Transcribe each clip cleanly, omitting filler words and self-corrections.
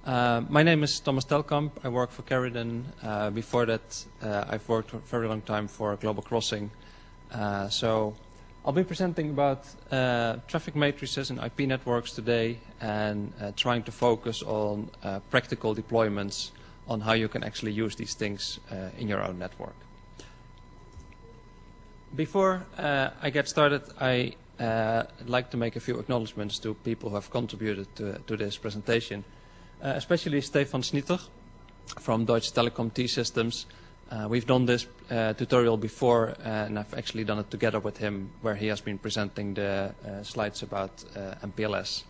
My name is Thomas Telkamp. I work for Cariden. Before that, I've worked for a very long time for Global Crossing. So I'll be presenting about traffic matrices and IP networks today, and trying to focus on practical deployments on how you can actually use these things in your own network. Before I get started, I'd like to make a few acknowledgements to people who have contributed to this presentation. Especially Stefan Snitter from Deutsche Telekom T-Systems. We've done this tutorial before, and I've actually done it together with him, where he has been presenting the slides about MPLS.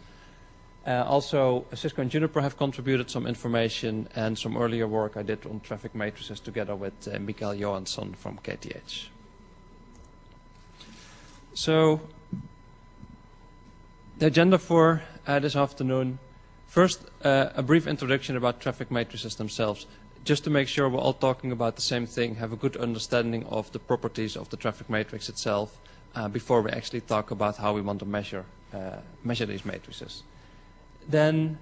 Also, Cisco and Juniper have contributed some information, and some earlier work I did on traffic matrices together with Mikael Johansson from KTH. So, the agenda for this afternoon. First, a brief introduction about traffic matrices themselves, just to make sure we're all talking about the same thing, have a good understanding of the properties of the traffic matrix itself, before we actually talk about how we want to measure these matrices. Then,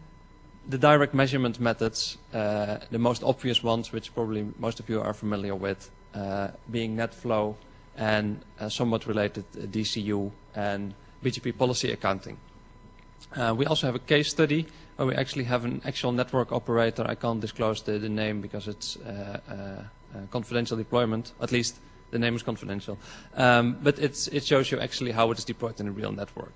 the direct measurement methods, the most obvious ones, which probably most of you are familiar with, being NetFlow and somewhat related DCU and BGP Policy Accounting. We also have a case study where we actually have an actual network operator. I can't disclose the name because it's a confidential deployment. At least the name is confidential. But it shows you actually how it is deployed in a real network.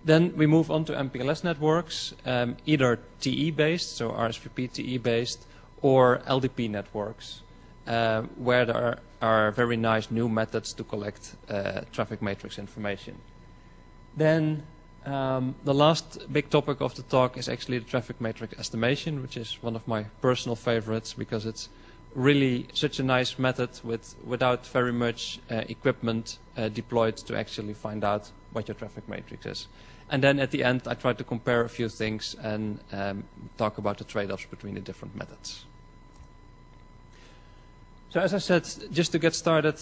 Then we move on to MPLS networks, either TE-based, so RSVP TE-based, or LDP networks, where there are very nice new methods to collect traffic matrix information. Then the last big topic of the talk is actually the traffic matrix estimation, which is one of my personal favorites because it's really such a nice method without very much equipment deployed to actually find out what your traffic matrix is. And then at the end, I try to compare a few things and talk about the trade-offs between the different methods. So as I said, just to get started,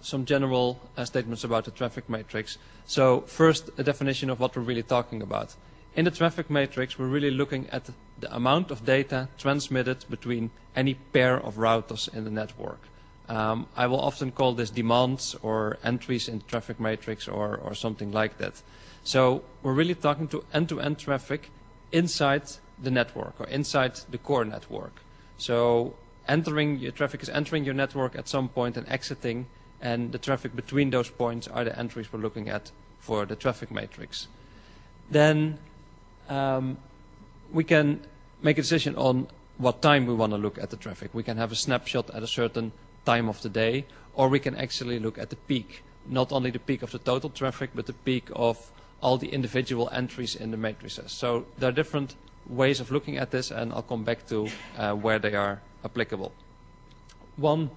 some general statements about the traffic matrix. So first, a definition of what we're really talking about. In the traffic matrix, we're really looking at the amount of data transmitted between any pair of routers in the network. I will often call this demands or entries in the traffic matrix or something like that. So we're really talking to end-to-end traffic inside the network or inside the core network. So your traffic is entering your network at some point and exiting, and the traffic between those points are the entries we're looking at for the traffic matrix. Then we can make a decision on what time we want to look at the traffic. We can have a snapshot at a certain time of the day, or we can actually look at the peak. Not only the peak of the total traffic, but the peak of all the individual entries in the matrices. So there are different ways of looking at this, and I'll come back to where they are applicable. One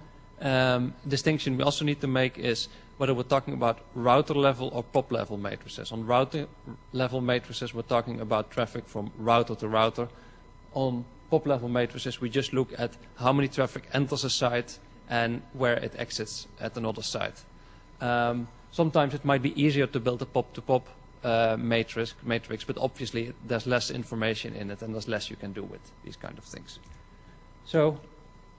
distinction we also need to make is whether we're talking about router level or POP level matrices. On router level matrices, we're talking about traffic from router to router. On POP level matrices, we just look at how many traffic enters a site and where it exits at another site. Sometimes it might be easier to build a POP to POP matrix, but obviously there's less information in it and there's less you can do with these kind of things. So,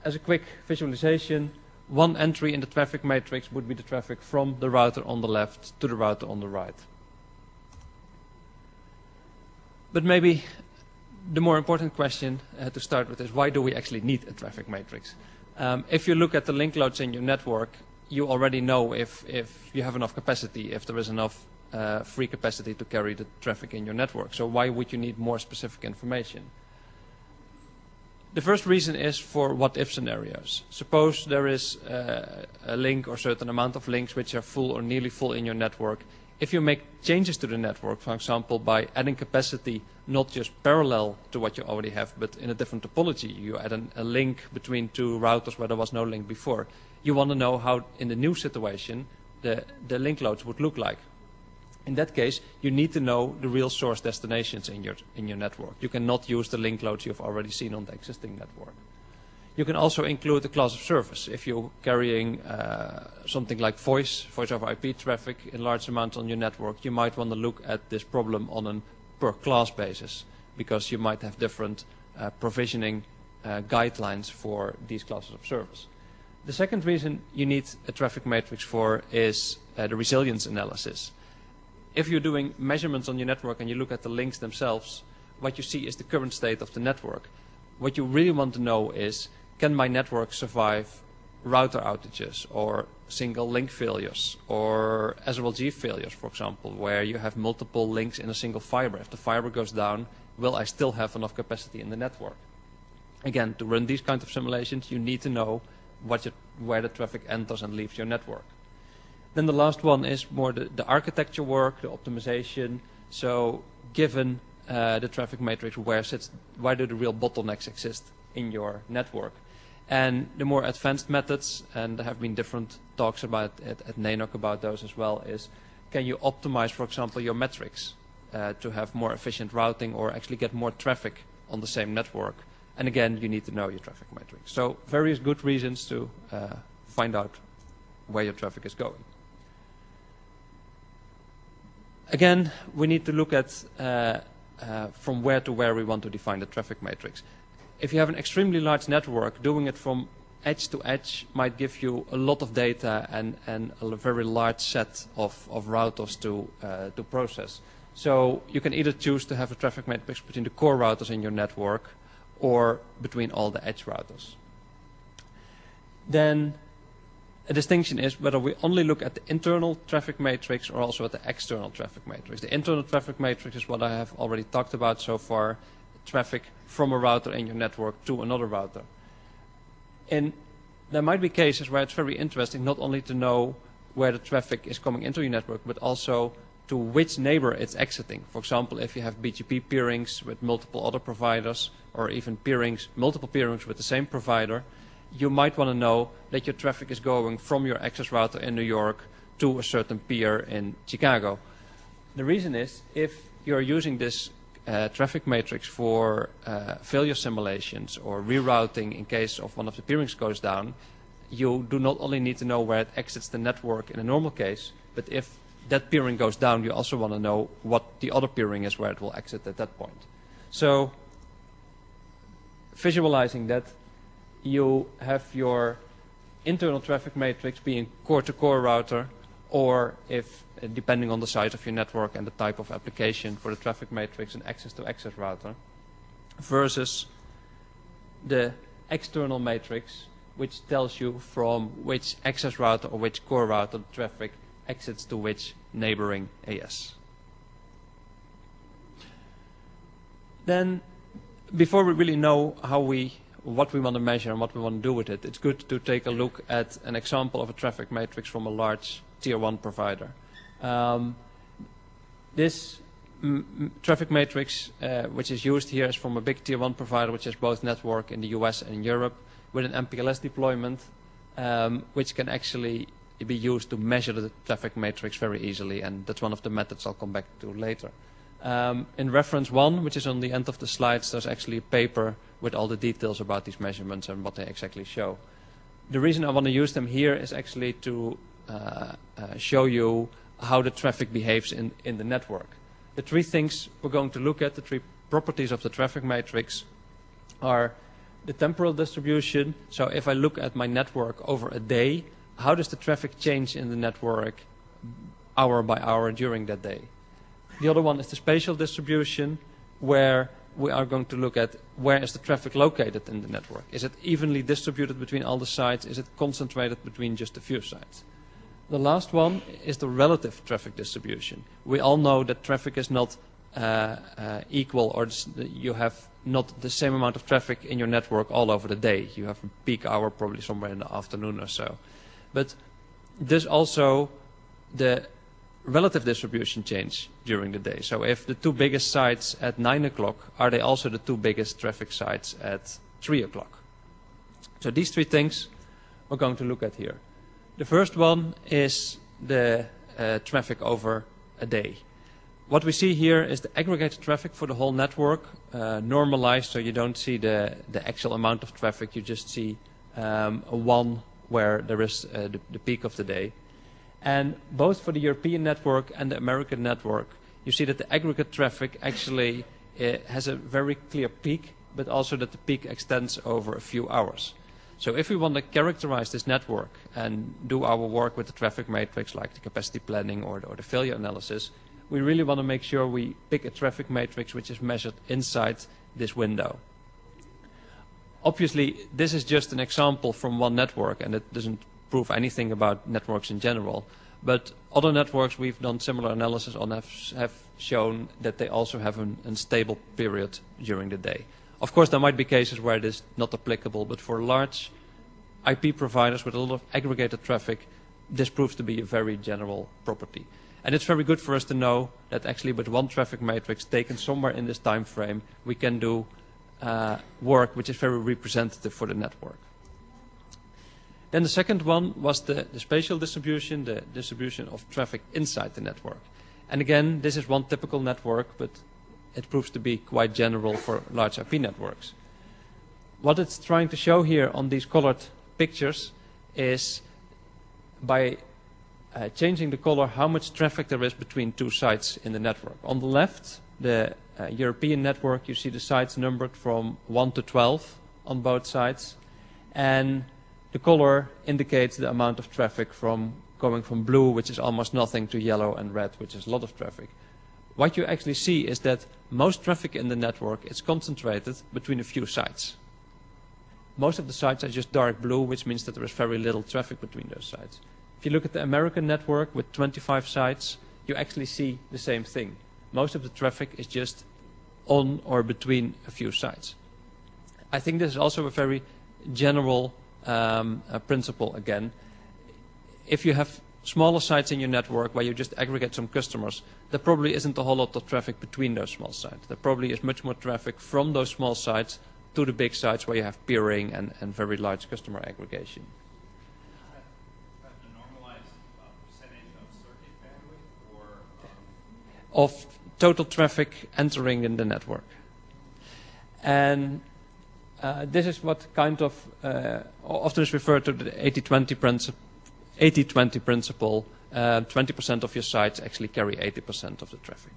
as a quick visualization, one entry in the traffic matrix would be the traffic from the router on the left to the router on the right. But maybe the more important question to start with is, why do we actually need a traffic matrix? If you look at the link loads in your network, you already know if you have enough capacity, if there is enough free capacity to carry the traffic in your network. So why would you need more specific information? The first reason is for what-if scenarios. Suppose there is a link or certain amount of links which are full or nearly full in your network. If you make changes to the network, for example, by adding capacity not just parallel to what you already have, but in a different topology, you add a link between two routers where there was no link before, you want to know how, in the new situation, the link loads would look like. In that case, you need to know the real source destinations in your network. You cannot use the link loads you've already seen on the existing network. You can also include a class of service. If you're carrying something like voice over IP traffic in large amounts on your network, you might want to look at this problem on a per class basis. because you might have different provisioning guidelines for these classes of service. The second reason you need a traffic matrix for is the resilience analysis. If you're doing measurements on your network and you look at the links themselves, what you see is the current state of the network. What you really want to know is, can my network survive router outages or single link failures or SLG failures, for example, where you have multiple links in a single fiber. If the fiber goes down, will I still have enough capacity in the network? Again, to run these kinds of simulations, you need to know where the traffic enters and leaves your network. Then the last one is more the architecture work, the optimization. So given the traffic matrix, where do the real bottlenecks exist in your network? And the more advanced methods, and there have been different talks about it at NANOC about those as well, is can you optimize, for example, your metrics to have more efficient routing or actually get more traffic on the same network? And again, you need to know your traffic matrix. So various good reasons to find out where your traffic is going. Again, we need to look at from where to where we want to define the traffic matrix. If you have an extremely large network, doing it from edge to edge might give you a lot of data and a very large set of routers to process. So you can either choose to have a traffic matrix between the core routers in your network or between all the edge routers. Then a distinction is whether we only look at the internal traffic matrix or also at the external traffic matrix. The internal traffic matrix is what I have already talked about so far, traffic from a router in your network to another router. And there might be cases where it's very interesting not only to know where the traffic is coming into your network, but also to which neighbor it's exiting. For example, if you have BGP peerings with multiple other providers, or even multiple peerings with the same provider, you might want to know that your traffic is going from your access router in New York to a certain peer in Chicago. The reason is, if you're using this traffic matrix for failure simulations or rerouting in case of one of the peerings goes down, you do not only need to know where it exits the network in a normal case, but if that peering goes down, you also want to know what the other peering is where it will exit at that point. So visualizing that, you have your internal traffic matrix being core-to-core router, or if, depending on the size of your network and the type of application for the traffic matrix, an access-to-access router, versus the external matrix, which tells you from which access router or which core router the traffic exits to which neighboring AS. Then, before we really know what we want to measure and what we want to do with it, it's good to take a look at an example of a traffic matrix from a large Tier 1 provider. This traffic matrix, which is used here, is from a big Tier 1 provider, which has both network in the US and in Europe, with an MPLS deployment, which can actually be used to measure the traffic matrix very easily, and that's one of the methods I'll come back to later. In reference 1, which is on the end of the slides, there's actually a paper with all the details about these measurements and what they exactly show. The reason I want to use them here is actually to show you how the traffic behaves in the network. The three things we're going to look at, the three properties of the traffic matrix, are the temporal distribution. So if I look at my network over a day, how does the traffic change in the network hour by hour during that day? The other one is the spatial distribution, where we are going to look at where is the traffic located in the network. Is it evenly distributed between all the sites? Is it concentrated between just a few sites? The last one is the relative traffic distribution. We all know that traffic is not equal, or you have not the same amount of traffic in your network all over the day. You have a peak hour probably somewhere in the afternoon or so. But there's also the relative distribution change during the day. So if the two biggest sites at 9 o'clock, are they also the two biggest traffic sites at 3 o'clock? So these three things we're going to look at here. The first one is the traffic over a day. What we see here is the aggregated traffic for the whole network, normalized, so you don't see the actual amount of traffic, you just see a one where there is the peak of the day. And both for the European network and the American network, you see that the aggregate traffic actually it has a very clear peak, but also that the peak extends over a few hours. So if we want to characterize this network and do our work with the traffic matrix, like the capacity planning or the failure analysis, we really want to make sure we pick a traffic matrix which is measured inside this window. Obviously, this is just an example from one network, and it doesn't prove anything about networks in general. But other networks we've done similar analysis on have shown that they also have an unstable period during the day. Of course, there might be cases where it is not applicable, but for large IP providers with a lot of aggregated traffic, this proves to be a very general property. And it's very good for us to know that actually with one traffic matrix taken somewhere in this time frame, we can do work which is very representative for the network. Then the second one was the spatial distribution, the distribution of traffic inside the network. And again, this is one typical network, but it proves to be quite general for large IP networks. What it's trying to show here on these colored pictures is by changing the color how much traffic there is between two sites in the network. On the left, the European network, you see the sites numbered from 1 to 12 on both sides. And the color indicates the amount of traffic from going from blue, which is almost nothing, to yellow and red, which is a lot of traffic. What you actually see is that most traffic in the network is concentrated between a few sites. Most of the sites are just dark blue, which means that there is very little traffic between those sites. If you look at the American network with 25 sites, you actually see the same thing. Most of the traffic is just on or between a few sites. I think this is also a very general principle again. If you have smaller sites in your network where you just aggregate some customers, there probably isn't a whole lot of traffic between those small sites. There probably is much more traffic from those small sites to the big sites where you have peering and very large customer aggregation. A normalized percentage of circuit bandwidth or of total traffic entering in the network. And this is what kind of often is referred to the 80-20 principle. 20% of your sites actually carry 80% of the traffic.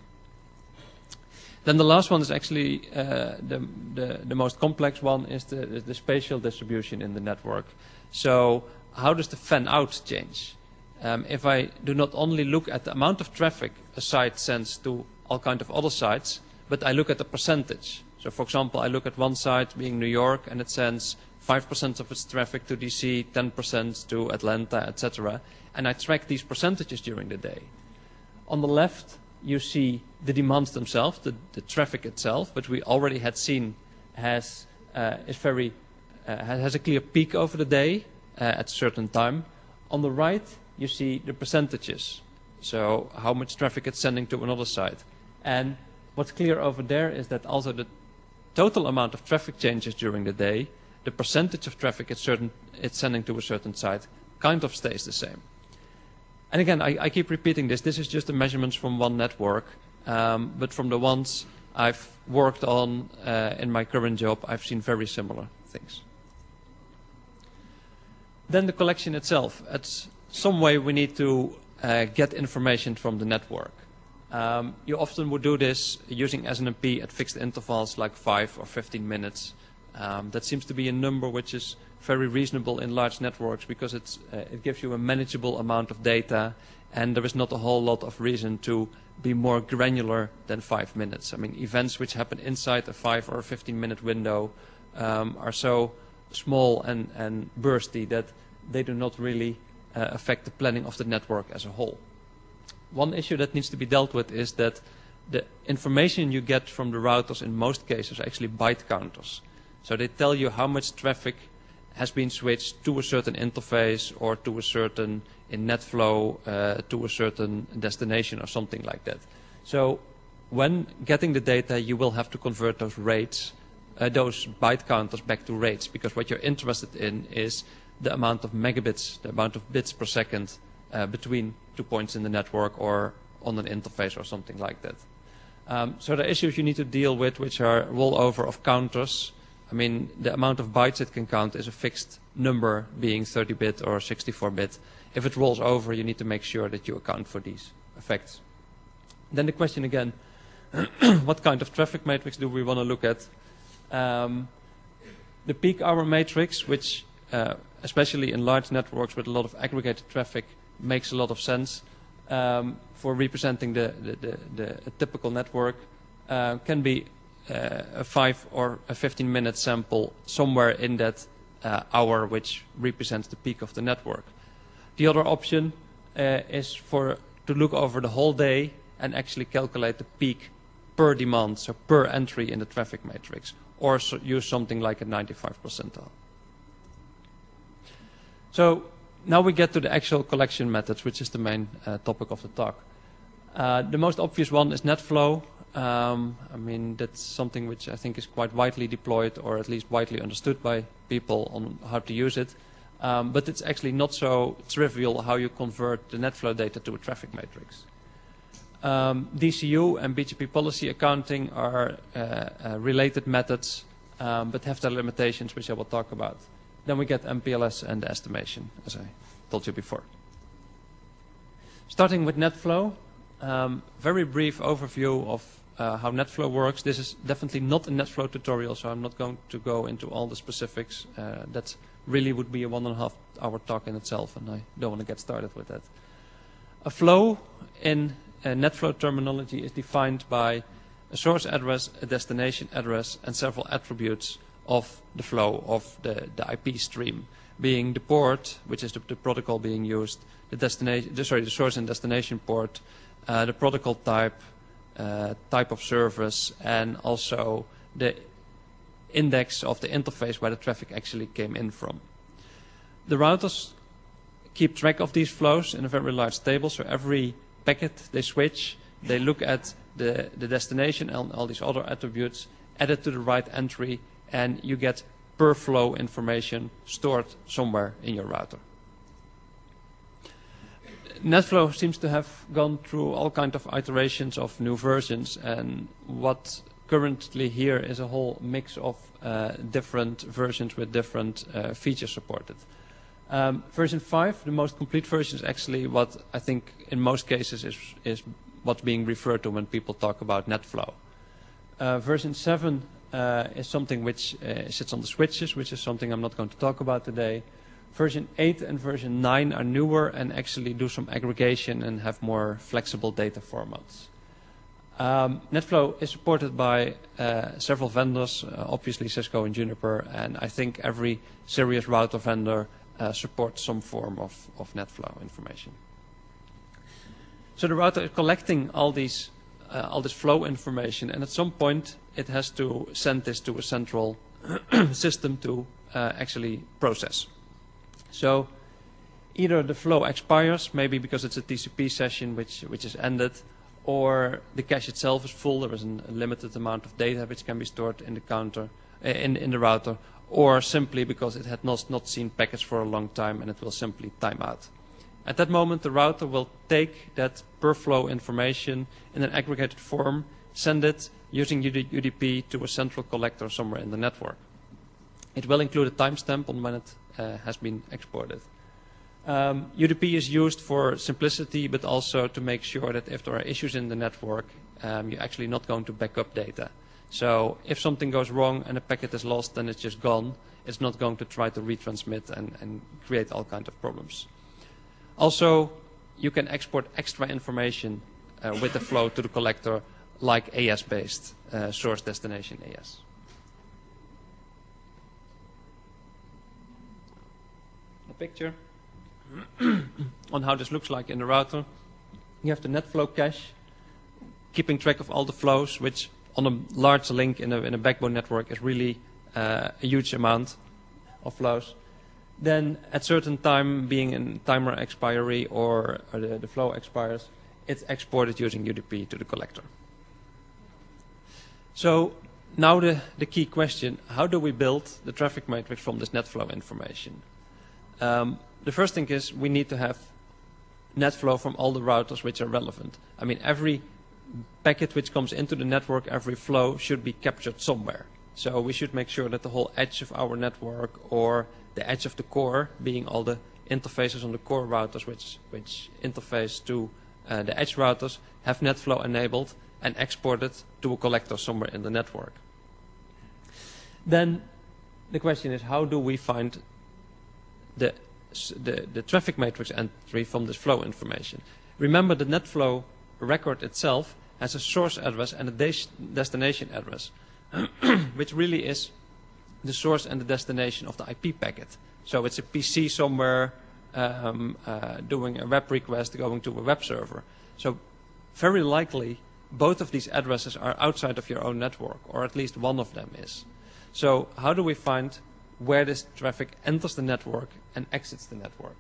Then the last one is actually the most complex one, is the spatial distribution in the network. So how does the fan-out change? If I do not only look at the amount of traffic a site sends to all kinds of other sites, but I look at the percentage. So for example, I look at one site being New York, and it sends 5% of its traffic to DC, 10% to Atlanta, etc. And I track these percentages during the day. On the left, you see the demands themselves, the traffic itself, which we already had seen has a clear peak over the day at a certain time. On the right, you see the percentages, so how much traffic it's sending to another site. And what's clear over there is that also the total amount of traffic changes during the day, the percentage of traffic it's sending to a certain site kind of stays the same. And again, I keep repeating this. This is just the measurements from one network, but from the ones I've worked on in my current job, I've seen very similar things. Then the collection itself. At some way we need to get information from the network. You often would do this using SNMP at fixed intervals like 5 or 15 minutes. That seems to be a number which is very reasonable in large networks because it gives you a manageable amount of data, and there is not a whole lot of reason to be more granular than 5 minutes. I mean, events which happen inside a 5 or 15-minute window are so small and bursty that they do not really affect the planning of the network as a whole. One issue that needs to be dealt with is that the information you get from the routers in most cases are actually byte counters. So they tell you how much traffic has been switched to a certain interface or to a certain, in NetFlow, to a certain destination or something like that. So when getting the data, you will have to convert those rates, those byte counters back to rates, because what you're interested in is the amount of megabits, the amount of bits per second between 2 points in the network or on an interface or something like that. So the issues you need to deal with, which are rollover of counters. I mean, the amount of bytes it can count is a fixed number, being 30-bit or 64-bit. If it rolls over, you need to make sure that you account for these effects. Then the question again, what kind of traffic matrix do we want to look at? The peak hour matrix, which especially in large networks with a lot of aggregated traffic, makes a lot of sense for representing a typical network. Can be a 5 or a 15-minute sample somewhere in that hour, which represents the peak of the network. The other option is to look over the whole day and actually calculate the peak per demand, so per entry in the traffic matrix, or use something like a 95 percentile. So now we get to the actual collection methods, which is the main topic of the talk. The most obvious one is NetFlow. I mean, that's something which I think is quite widely deployed, or at least widely understood by people on how to use it. But it's actually not so trivial how you convert the NetFlow data to a traffic matrix. DCU and BGP Policy Accounting are related methods, but have their limitations, which I will talk about. Then we get MPLS and estimation, as I told you before. Starting with NetFlow, very brief overview of how NetFlow works. This is definitely not a NetFlow tutorial, so I'm not going to go into all the specifics. That really would be a 1.5 hour talk in itself, and I don't want to get started with that. A flow in NetFlow terminology is defined by a source address, a destination address, and several attributes of the flow of the IP stream, being the port, which is the protocol being used, the source and destination port, the protocol type, type of service, and also the index of the interface where the traffic actually came in from. The routers keep track of these flows in a very large table, so every packet they switch, they look at the destination and all these other attributes, add it to the right entry, and you get per flow information stored somewhere in your router. NetFlow seems to have gone through all kinds of iterations of new versions, and what currently here is a whole mix of different versions with different features supported. Version 5, the most complete version, is actually what I think in most cases is what's being referred to when people talk about NetFlow. Version 7 is something which sits on the switches, which is something I'm not going to talk about today. Version 8 and version 9 are newer and actually do some aggregation and have more flexible data formats. NetFlow is supported by several vendors, obviously Cisco and Juniper, and I think every serious router vendor supports some form of NetFlow information. So the router is collecting all this flow information, and at some point it has to send this to a central system to actually process. So either the flow expires, maybe because it's a TCP session which is ended, or the cache itself is full. There is a limited amount of data which can be stored in the counter, in the router, or simply because it had not seen packets for a long time and it will simply time out. At that moment, the router will take that per flow information in an aggregated form, send it using UDP to a central collector somewhere in the network. It will include a timestamp on when it has been exported. UDP is used for simplicity, but also to make sure that if there are issues in the network, you're actually not going to back up data. So if something goes wrong and a packet is lost, then it's just gone. It's not going to try to retransmit and create all kinds of problems. Also, you can export extra information with the flow to the collector, like AS-based source destination AS. A picture on how this looks like in the router. You have the NetFlow cache, keeping track of all the flows, which on a large link in a backbone network is really a huge amount of flows. Then at certain time, being in timer expiry or the flow expires, it's exported using UDP to the collector. So now the key question, how do we build the traffic matrix from this NetFlow information? The first thing is we need to have NetFlow from all the routers which are relevant. I mean, every packet which comes into the network, every flow should be captured somewhere. So we should make sure that the whole edge of our network, or the edge of the core, being all the interfaces on the core routers which interface to the edge routers, have NetFlow enabled, and export it to a collector somewhere in the network. Then the question is, how do we find the traffic matrix entry from this flow information? Remember, the NetFlow record itself has a source address and a destination address, which really is the source and the destination of the IP packet. So it's a PC somewhere doing a web request going to a web server. So very likely both of these addresses are outside of your own network, or at least one of them is. So how do we find where this traffic enters the network and exits the network?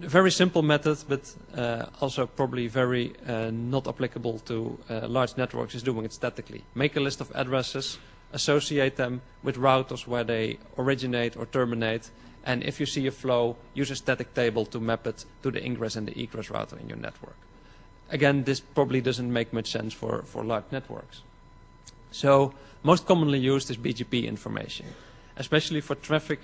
A very simple method, but also probably very not applicable to large networks, is doing it statically. Make a list of addresses, associate them with routers where they originate or terminate, and if you see a flow, use a static table to map it to the ingress and the egress router in your network. Again, this probably doesn't make much sense for large networks. So most commonly used is BGP information, especially for traffic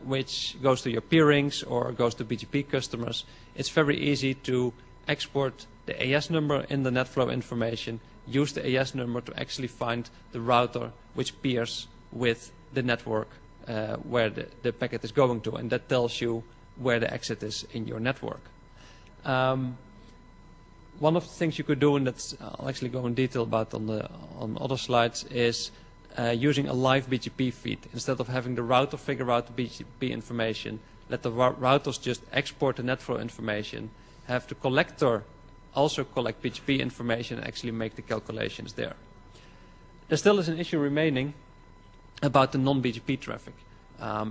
which goes to your peerings or goes to BGP customers. It's very easy to export the AS number in the NetFlow information, use the AS number to actually find the router which peers with the network where the packet is going to, and that tells you where the exit is in your network. One of the things you could do, and that's I'll actually go in detail about on other slides, is using a live BGP feed. Instead of having the router figure out the BGP information, let the routers just export the NetFlow information, have the collector also collect BGP information and actually make the calculations there. There still is an issue remaining about the non-BGP traffic.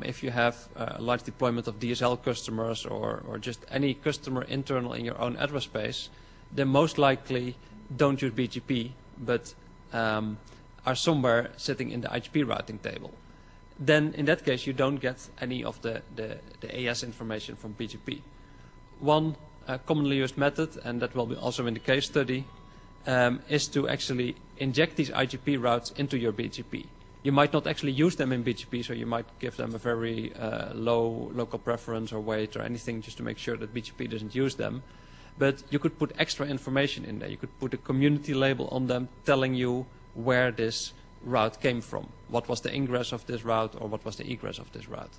If you have a large deployment of DSL customers or just any customer internal in your own address space, they most likely don't use BGP, but are somewhere sitting in the IGP routing table. Then in that case, you don't get any of the AS information from BGP. One commonly used method, and that will be also in the case study, is to actually inject these IGP routes into your BGP. You might not actually use them in BGP, so you might give them a very low local preference or weight or anything just to make sure that BGP doesn't use them. But you could put extra information in there. You could put a community label on them telling you where this route came from. What was the ingress of this route or what was the egress of this route.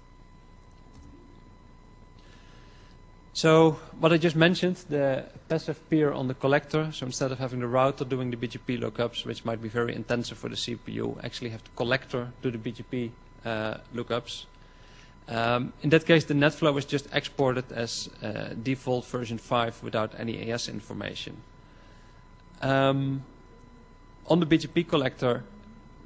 So what I just mentioned, the passive peer on the collector. So instead of having the router doing the BGP lookups, which might be very intensive for the CPU, actually have the collector do the BGP lookups. In that case, the NetFlow is just exported as default version 5 without any AS information. On the BGP collector,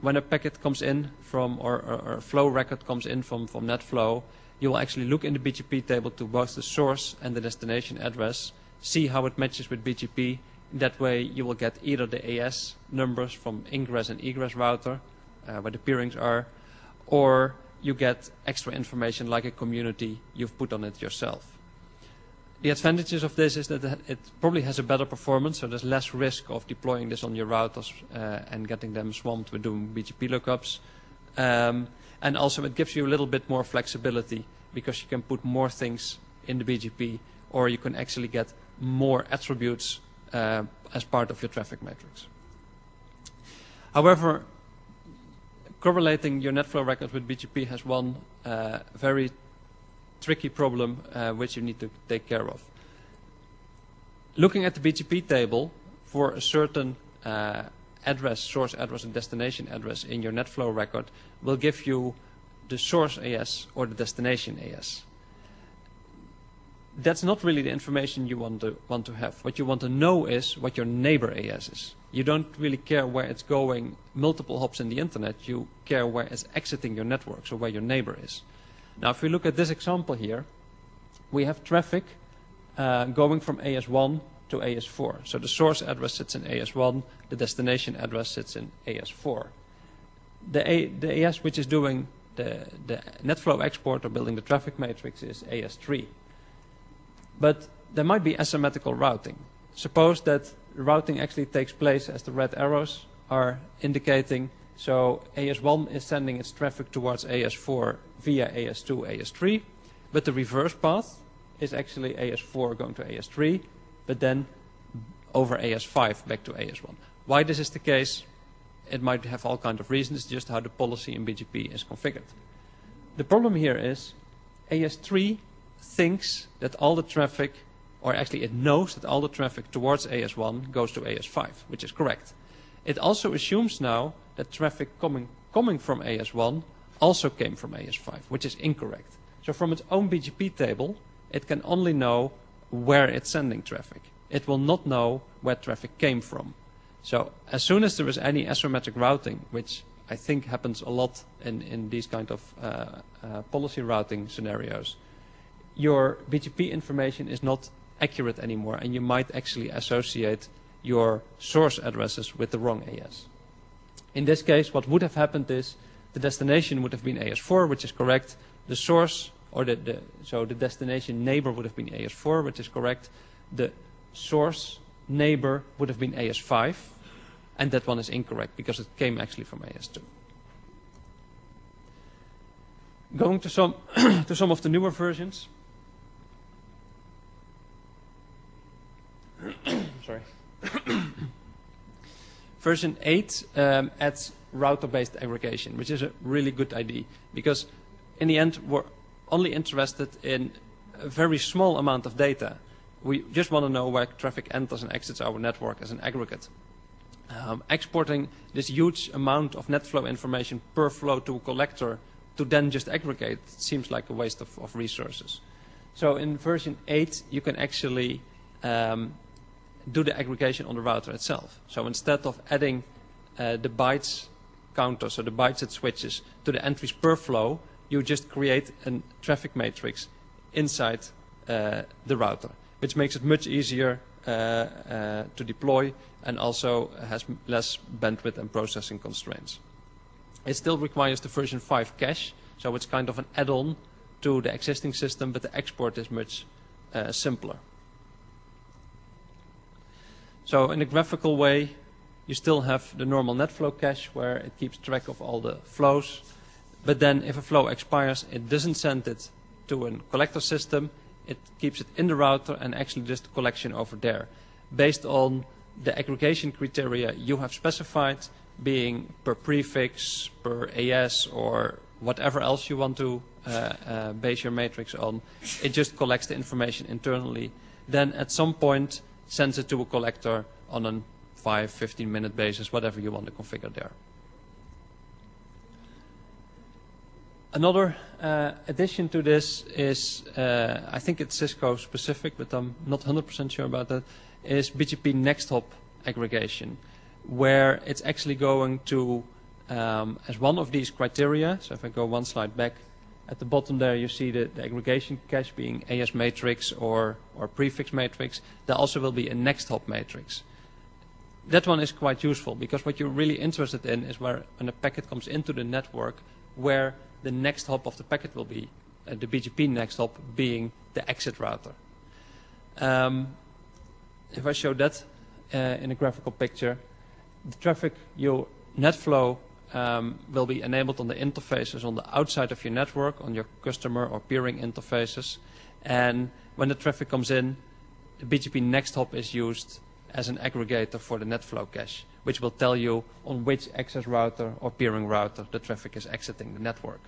when a packet comes in from, or a flow record comes in from NetFlow, you will actually look in the BGP table to both the source and the destination address, see how it matches with BGP. That way you will get either the AS numbers from ingress and egress router, where the peerings are, or you get extra information like a community you've put on it yourself. The advantages of this is that it probably has a better performance, so there's less risk of deploying this on your routers and getting them swamped with doing BGP lookups. And also it gives you a little bit more flexibility because you can put more things in the BGP, or you can actually get more attributes as part of your traffic matrix. However, correlating your NetFlow record with BGP has one very tricky problem which you need to take care of. Looking at the BGP table for a certain address, source address and destination address in your NetFlow record will give you the source AS or the destination AS. That's not really the information you want to have. What you want to know is what your neighbor AS is. You don't really care where it's going multiple hops in the internet. You care where it's exiting your network, so where your neighbor is. Now, if we look at this example here, we have traffic going from AS1 to AS4. So the source address sits in AS1, the destination address sits in AS4. The AS which is doing the NetFlow export or building the traffic matrix is AS3. But there might be asymmetrical routing. Suppose that routing actually takes place as the red arrows are indicating. So AS1 is sending its traffic towards AS4 via AS2, AS3, but the reverse path is actually AS4 going to AS3, but then over AS5 back to AS1. Why this is the case, it might have all kinds of reasons, it's just how the policy in BGP is configured. The problem here is AS3 thinks that all the traffic, or actually it knows that all the traffic towards AS1 goes to AS5, which is correct. It also assumes now that traffic coming from AS1 also came from AS5, which is incorrect. So from its own BGP table, it can only know where it's sending traffic. It will not know where traffic came from. So as soon as there is any asymmetric routing, which I think happens a lot in these kind of policy routing scenarios, your BGP information is not accurate anymore, and you might actually associate your source addresses with the wrong AS. In this case, what would have happened is the destination would have been AS4, which is correct. The source, or so the destination neighbor would have been AS4, which is correct. The source neighbor would have been AS5, and that one is incorrect because it came actually from AS2. Going to some to some of the newer versions. Sorry. Version 8 adds router-based aggregation, which is a really good idea because in the end we're only interested in a very small amount of data. We just want to know where traffic enters and exits our network as an aggregate. Exporting this huge amount of NetFlow information per flow to a collector to then just aggregate seems like a waste of resources. So in version 8 you can actually do the aggregation on the router itself. So instead of adding the bytes counter, so the bytes it switches to the entries per flow, you just create a traffic matrix inside the router, which makes it much easier to deploy and also has less bandwidth and processing constraints. It still requires the version 5 cache, so it's kind of an add-on to the existing system, but the export is much simpler. So in a graphical way, you still have the normal NetFlow cache where it keeps track of all the flows. But then if a flow expires, it doesn't send it to a collector system. It keeps it in the router and actually does the collection over there, based on the aggregation criteria you have specified, being per prefix, per AS, or whatever else you want to base your matrix on. It just collects the information internally. Then at some point sends it to a collector on a 5-15 minute basis, whatever you want to configure there. Another addition to this is, I think it's Cisco specific, but I'm not 100% sure about that, is BGP NextHop aggregation, where it's actually going to, as one of these criteria, so if I go one slide back, at the bottom there you see the aggregation cache being AS matrix or prefix matrix. There also will be a NextHop matrix. That one is quite useful because what you're really interested in is where when a packet comes into the network, where the next hop of the packet will be, the BGP next hop being the exit router. If I show that in a graphical picture, the traffic your NetFlow will be enabled on the interfaces on the outside of your network, on your customer or peering interfaces. And when the traffic comes in, the BGP next hop is used as an aggregator for the NetFlow cache, which will tell you on which access router or peering router the traffic is exiting the network.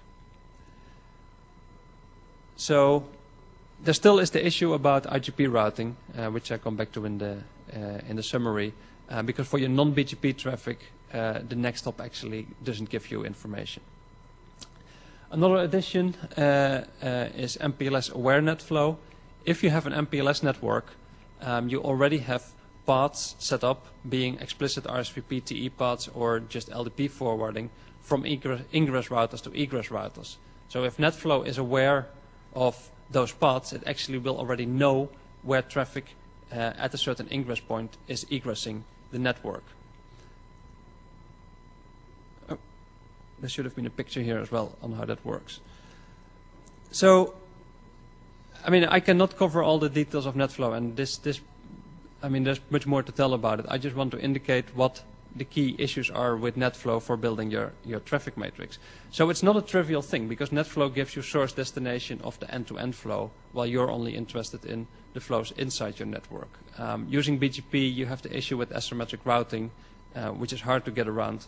So there still is the issue about IGP routing, which I come back to in the summary, because for your non-BGP traffic, the next hop actually doesn't give you information. Another addition is MPLS aware NetFlow. If you have an MPLS network, you already have paths set up, being explicit RSVP TE paths or just LDP forwarding from ingress routers to egress routers. So if NetFlow is aware of those paths, it actually will already know where traffic at a certain ingress point is egressing the network. Oh, there should have been a picture here as well on how that works. So, I mean, I cannot cover all the details of NetFlow, and I mean, there's much more to tell about it. I just want to indicate what the key issues are with NetFlow for building your traffic matrix. So it's not a trivial thing, because NetFlow gives you source destination of the end-to-end flow, while you're only interested in the flows inside your network. Using BGP, you have the issue with asymmetric routing, which is hard to get around.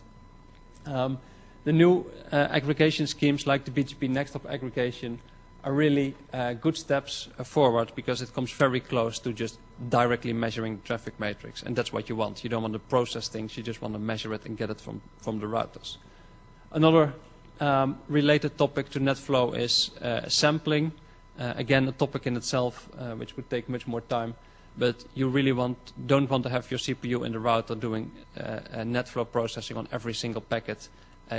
The new aggregation schemes like the BGP NextHop Aggregation are really good steps forward, because it comes very close to just directly measuring the traffic matrix, and that's what you want. You don't want to process things, you just want to measure it and get it from the routers. Another related topic to NetFlow is sampling. Again, a topic in itself, which would take much more time, but you really don't want to have your CPU in the router doing NetFlow processing on every single packet.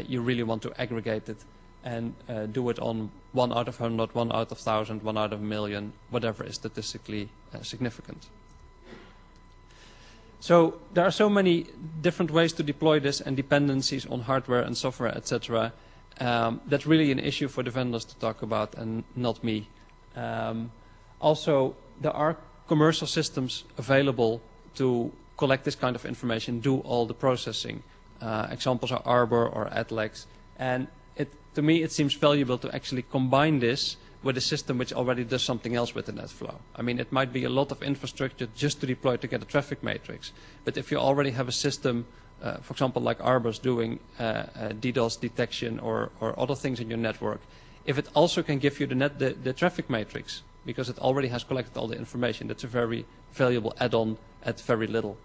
You really want to aggregate it and do it on 1 out of 100, 1 out of 1,000, 1 out of 1,000,000, whatever is statistically significant. So there are so many different ways to deploy this, and dependencies on hardware and software, etc. That's really an issue for the vendors to talk about, and not me. Also, there are commercial systems available to collect this kind of information, do all the processing. Examples are Arbor or Atlex, and to me, it seems valuable to actually combine this with a system which already does something else with the NetFlow. I mean, it might be a lot of infrastructure just to deploy to get a traffic matrix, but if you already have a system, for example, like Arbor's doing DDoS detection or other things in your network, if it also can give you the traffic matrix, because it already has collected all the information, that's a very valuable add-on at very little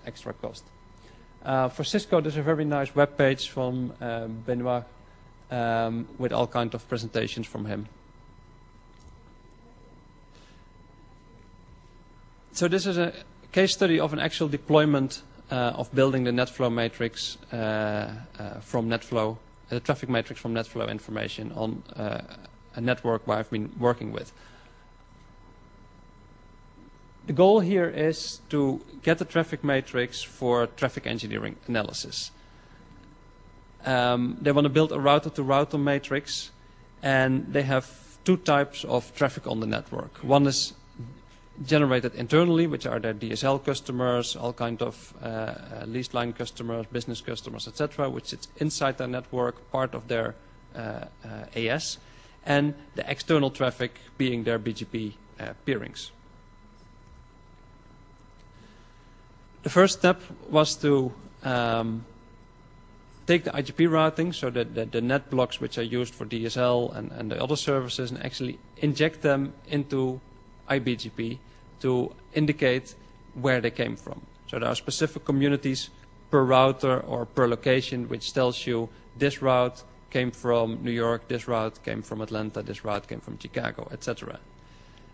extra cost. For Cisco, there's a very nice web page from Benoit, with all kinds of presentations from him. So this is a case study of an actual deployment of building the NetFlow matrix from NetFlow, the traffic matrix from NetFlow information on a network where I've been working with. The goal here is to get the traffic matrix for traffic engineering analysis. They want to build a router-to-router matrix, and they have 2 types of traffic on the network. One is generated internally, which are their DSL customers, all kind of leased line customers, business customers, etc., which sits inside their network, part of their AS, and the external traffic being their BGP peerings. The first step was to take the IGP routing, so the net blocks which are used for DSL and the other services, and actually inject them into iBGP to indicate where they came from. So there are specific communities per router or per location which tells you this route came from New York, this route came from Atlanta, this route came from Chicago, etc.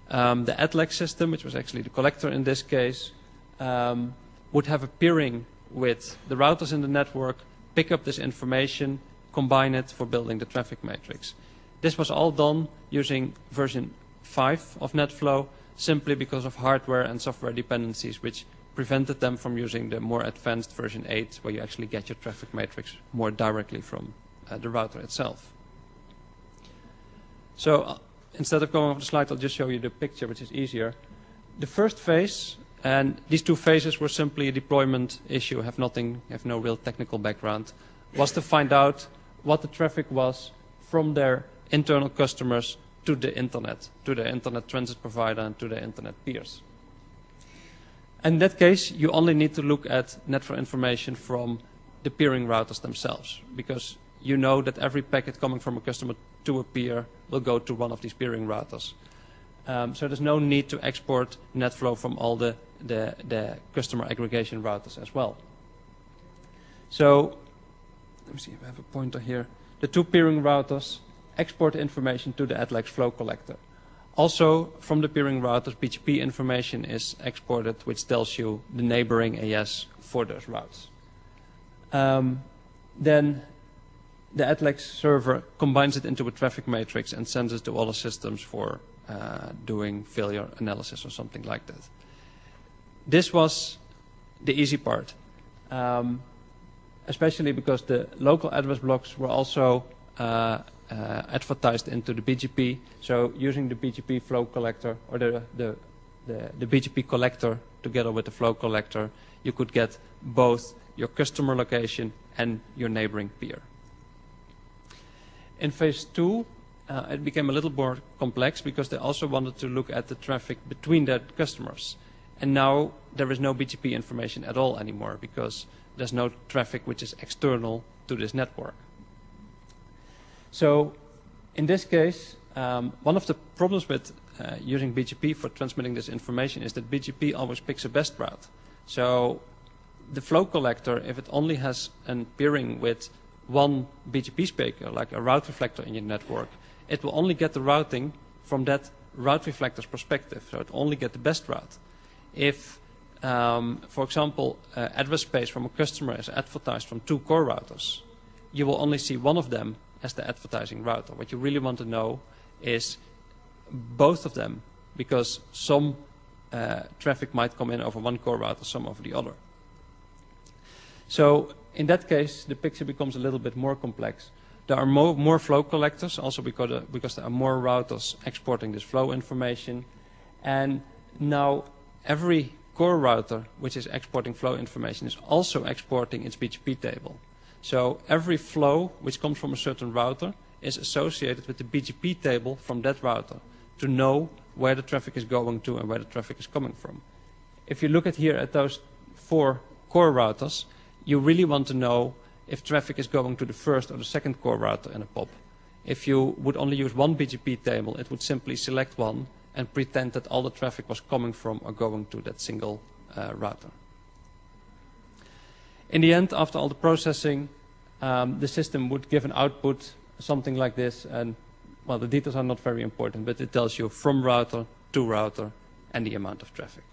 The Atlex system, which was actually the collector in this case, would have a peering with the routers in the network, pick up this information, combine it for building the traffic matrix. This was all done using version 5 of NetFlow, simply because of hardware and software dependencies which prevented them from using the more advanced version 8, where you actually get your traffic matrix more directly from the router itself. So instead of going off the slide, I'll just show you the picture, which is easier. The first phase, and these 2 phases were simply a deployment issue, have no real technical background, was to find out what the traffic was from their internal customers to the internet transit provider, and to the internet peers. In that case, you only need to look at NetFlow information from the peering routers themselves, because you know that every packet coming from a customer to a peer will go to one of these peering routers. So there's no need to export NetFlow from all the customer aggregation routers as well. So let me see if I have a pointer here. The 2 peering routers export information to the Atlex flow collector. Also, from the peering routers, BGP information is exported, which tells you the neighboring AS for those routes. Then the Atlex server combines it into a traffic matrix and sends it to other systems for doing failure analysis or something like that. This was the easy part, especially because the local address blocks were also advertised into the BGP. So using the BGP flow collector, or the BGP collector together with the flow collector, you could get both your customer location, and your neighboring peer. In phase 2, it became a little more complex because they also wanted to look at the traffic between their customers. And now there is no BGP information at all anymore because there's no traffic which is external to this network. So in this case, one of the problems with using BGP for transmitting this information is that BGP always picks a best route. So the flow collector, if it only has a peering with one BGP speaker, like a route reflector in your network, it will only get the routing from that route reflector's perspective. So it will only get the best route. If, for example, address space from a customer is advertised from 2 core routers, you will only see one of them as the advertising router. What you really want to know is both of them, because some traffic might come in over one core router, some over the other. So in that case, the picture becomes a little bit more complex. There are more flow collectors, also because there are more routers exporting this flow information. And now every core router which is exporting flow information is also exporting its BGP table. So every flow which comes from a certain router is associated with the BGP table from that router to know where the traffic is going to and where the traffic is coming from. If you look at here at those 4 core routers, you really want to know if traffic is going to the first or the second core router in a POP. If you would only use one BGP table, it would simply select one and pretend that all the traffic was coming from or going to that single router. In the end, after all the processing, the system would give an output, something like this, and well, the details are not very important, but it tells you from router to router and the amount of traffic.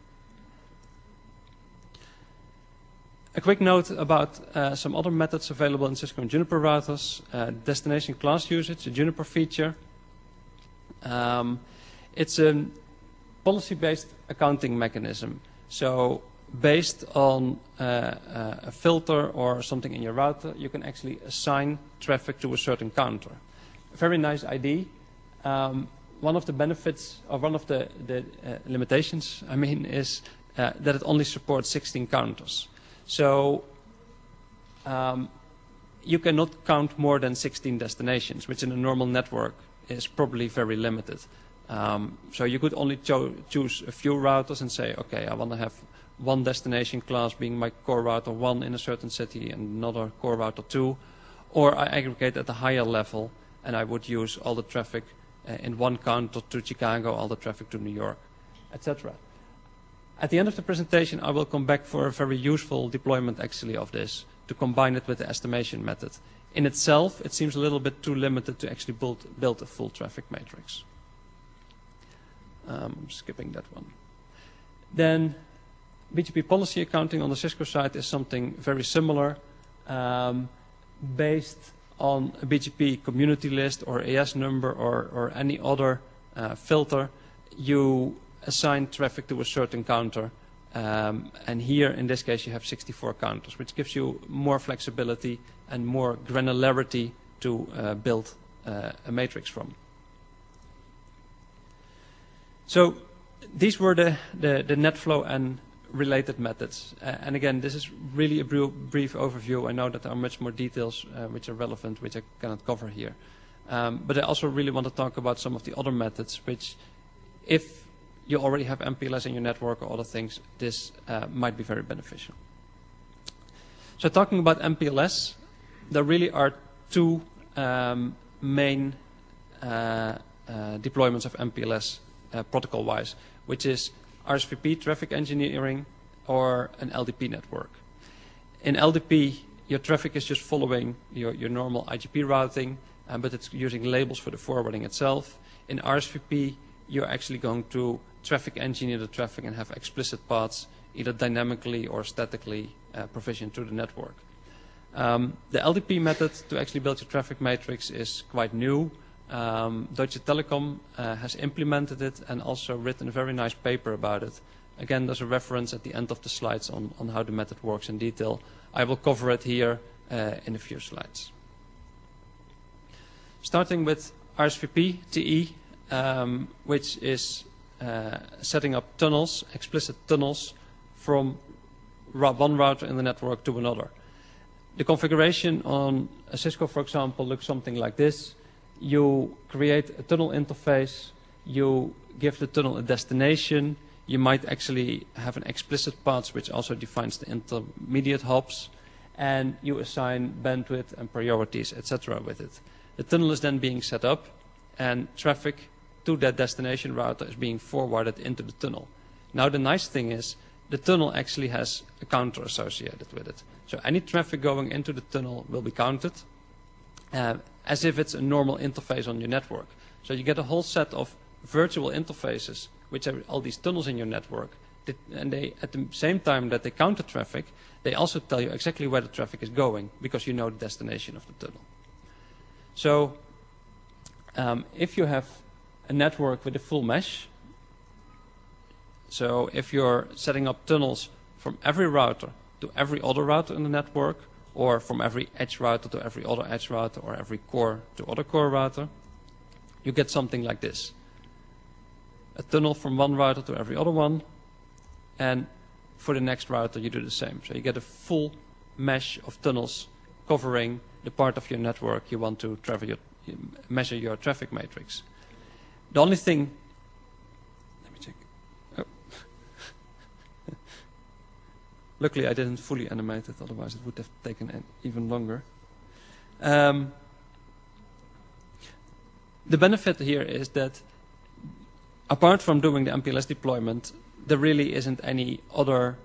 A quick note about some other methods available in Cisco and Juniper routers. Destination class usage, a Juniper feature. It's a policy-based accounting mechanism. So based on a filter or something in your router, you can actually assign traffic to a certain counter. A very nice idea. One of the benefits, or one of the limitations, I mean, is that it only supports 16 counters. So you cannot count more than 16 destinations, which in a normal network is probably very limited. So you could only choose a few routers and say, okay, I want to have one destination class being my core router 1 in a certain city and another core router 2. Or I aggregate at a higher level and I would use all the traffic in one counter to Chicago, all the traffic to New York, etc. At the end of the presentation, I will come back for a very useful deployment actually of this to combine it with the estimation method. In itself, it seems a little bit too limited to actually build a full traffic matrix. I'm skipping that one. Then BGP Policy Accounting on the Cisco side is something very similar, based on a BGP community list or AS number or any other filter. You assign traffic to a certain counter, and here in this case you have 64 counters, which gives you more flexibility and more granularity to build a matrix from. So these were the NetFlow and related methods. And again, this is really a brief overview. I know that there are much more details which are relevant, which I cannot cover here. But I also really want to talk about some of the other methods, which if you already have MPLS in your network or other things, this might be very beneficial. So talking about MPLS, there really are 2 main deployments of MPLS protocol-wise, which is RSVP traffic engineering or an LDP network. In LDP, your traffic is just following your normal IGP routing, but it's using labels for the forwarding itself. In RSVP, you're actually going to traffic engineer the traffic and have explicit paths either dynamically or statically provisioned to the network. The LDP method to actually build your traffic matrix is quite new. Deutsche Telekom has implemented it and also written a very nice paper about it. Again, there's a reference at the end of the slides on how the method works in detail. I will cover it here in a few slides. Starting with RSVP TE, which is setting up tunnels, explicit tunnels from one router in the network to another. The configuration on a Cisco, for example, looks something like this. You create a tunnel interface, you give the tunnel a destination, you might actually have an explicit path which also defines the intermediate hops, and you assign bandwidth and priorities, etc. with it. The tunnel is then being set up, and traffic to that destination router is being forwarded into the tunnel. Now the nice thing is, the tunnel actually has a counter associated with it. So any traffic going into the tunnel will be counted as if it's a normal interface on your network. So you get a whole set of virtual interfaces, which are all these tunnels in your network, and they, at the same time that they count the traffic, they also tell you exactly where the traffic is going, because you know the destination of the tunnel. So if you have a network with a full mesh, so if you're setting up tunnels from every router to every other router in the network, or from every edge router to every other edge router, or every core to other core router, you get something like this. A tunnel from one router to every other one, and for the next router you do the same. So you get a full mesh of tunnels covering the part of your network you want to measure your traffic matrix. The only thing, let me check. Oh. Luckily I didn't fully animate it, otherwise it would have taken even longer. The benefit here is that apart from doing the MPLS deployment, there really isn't any other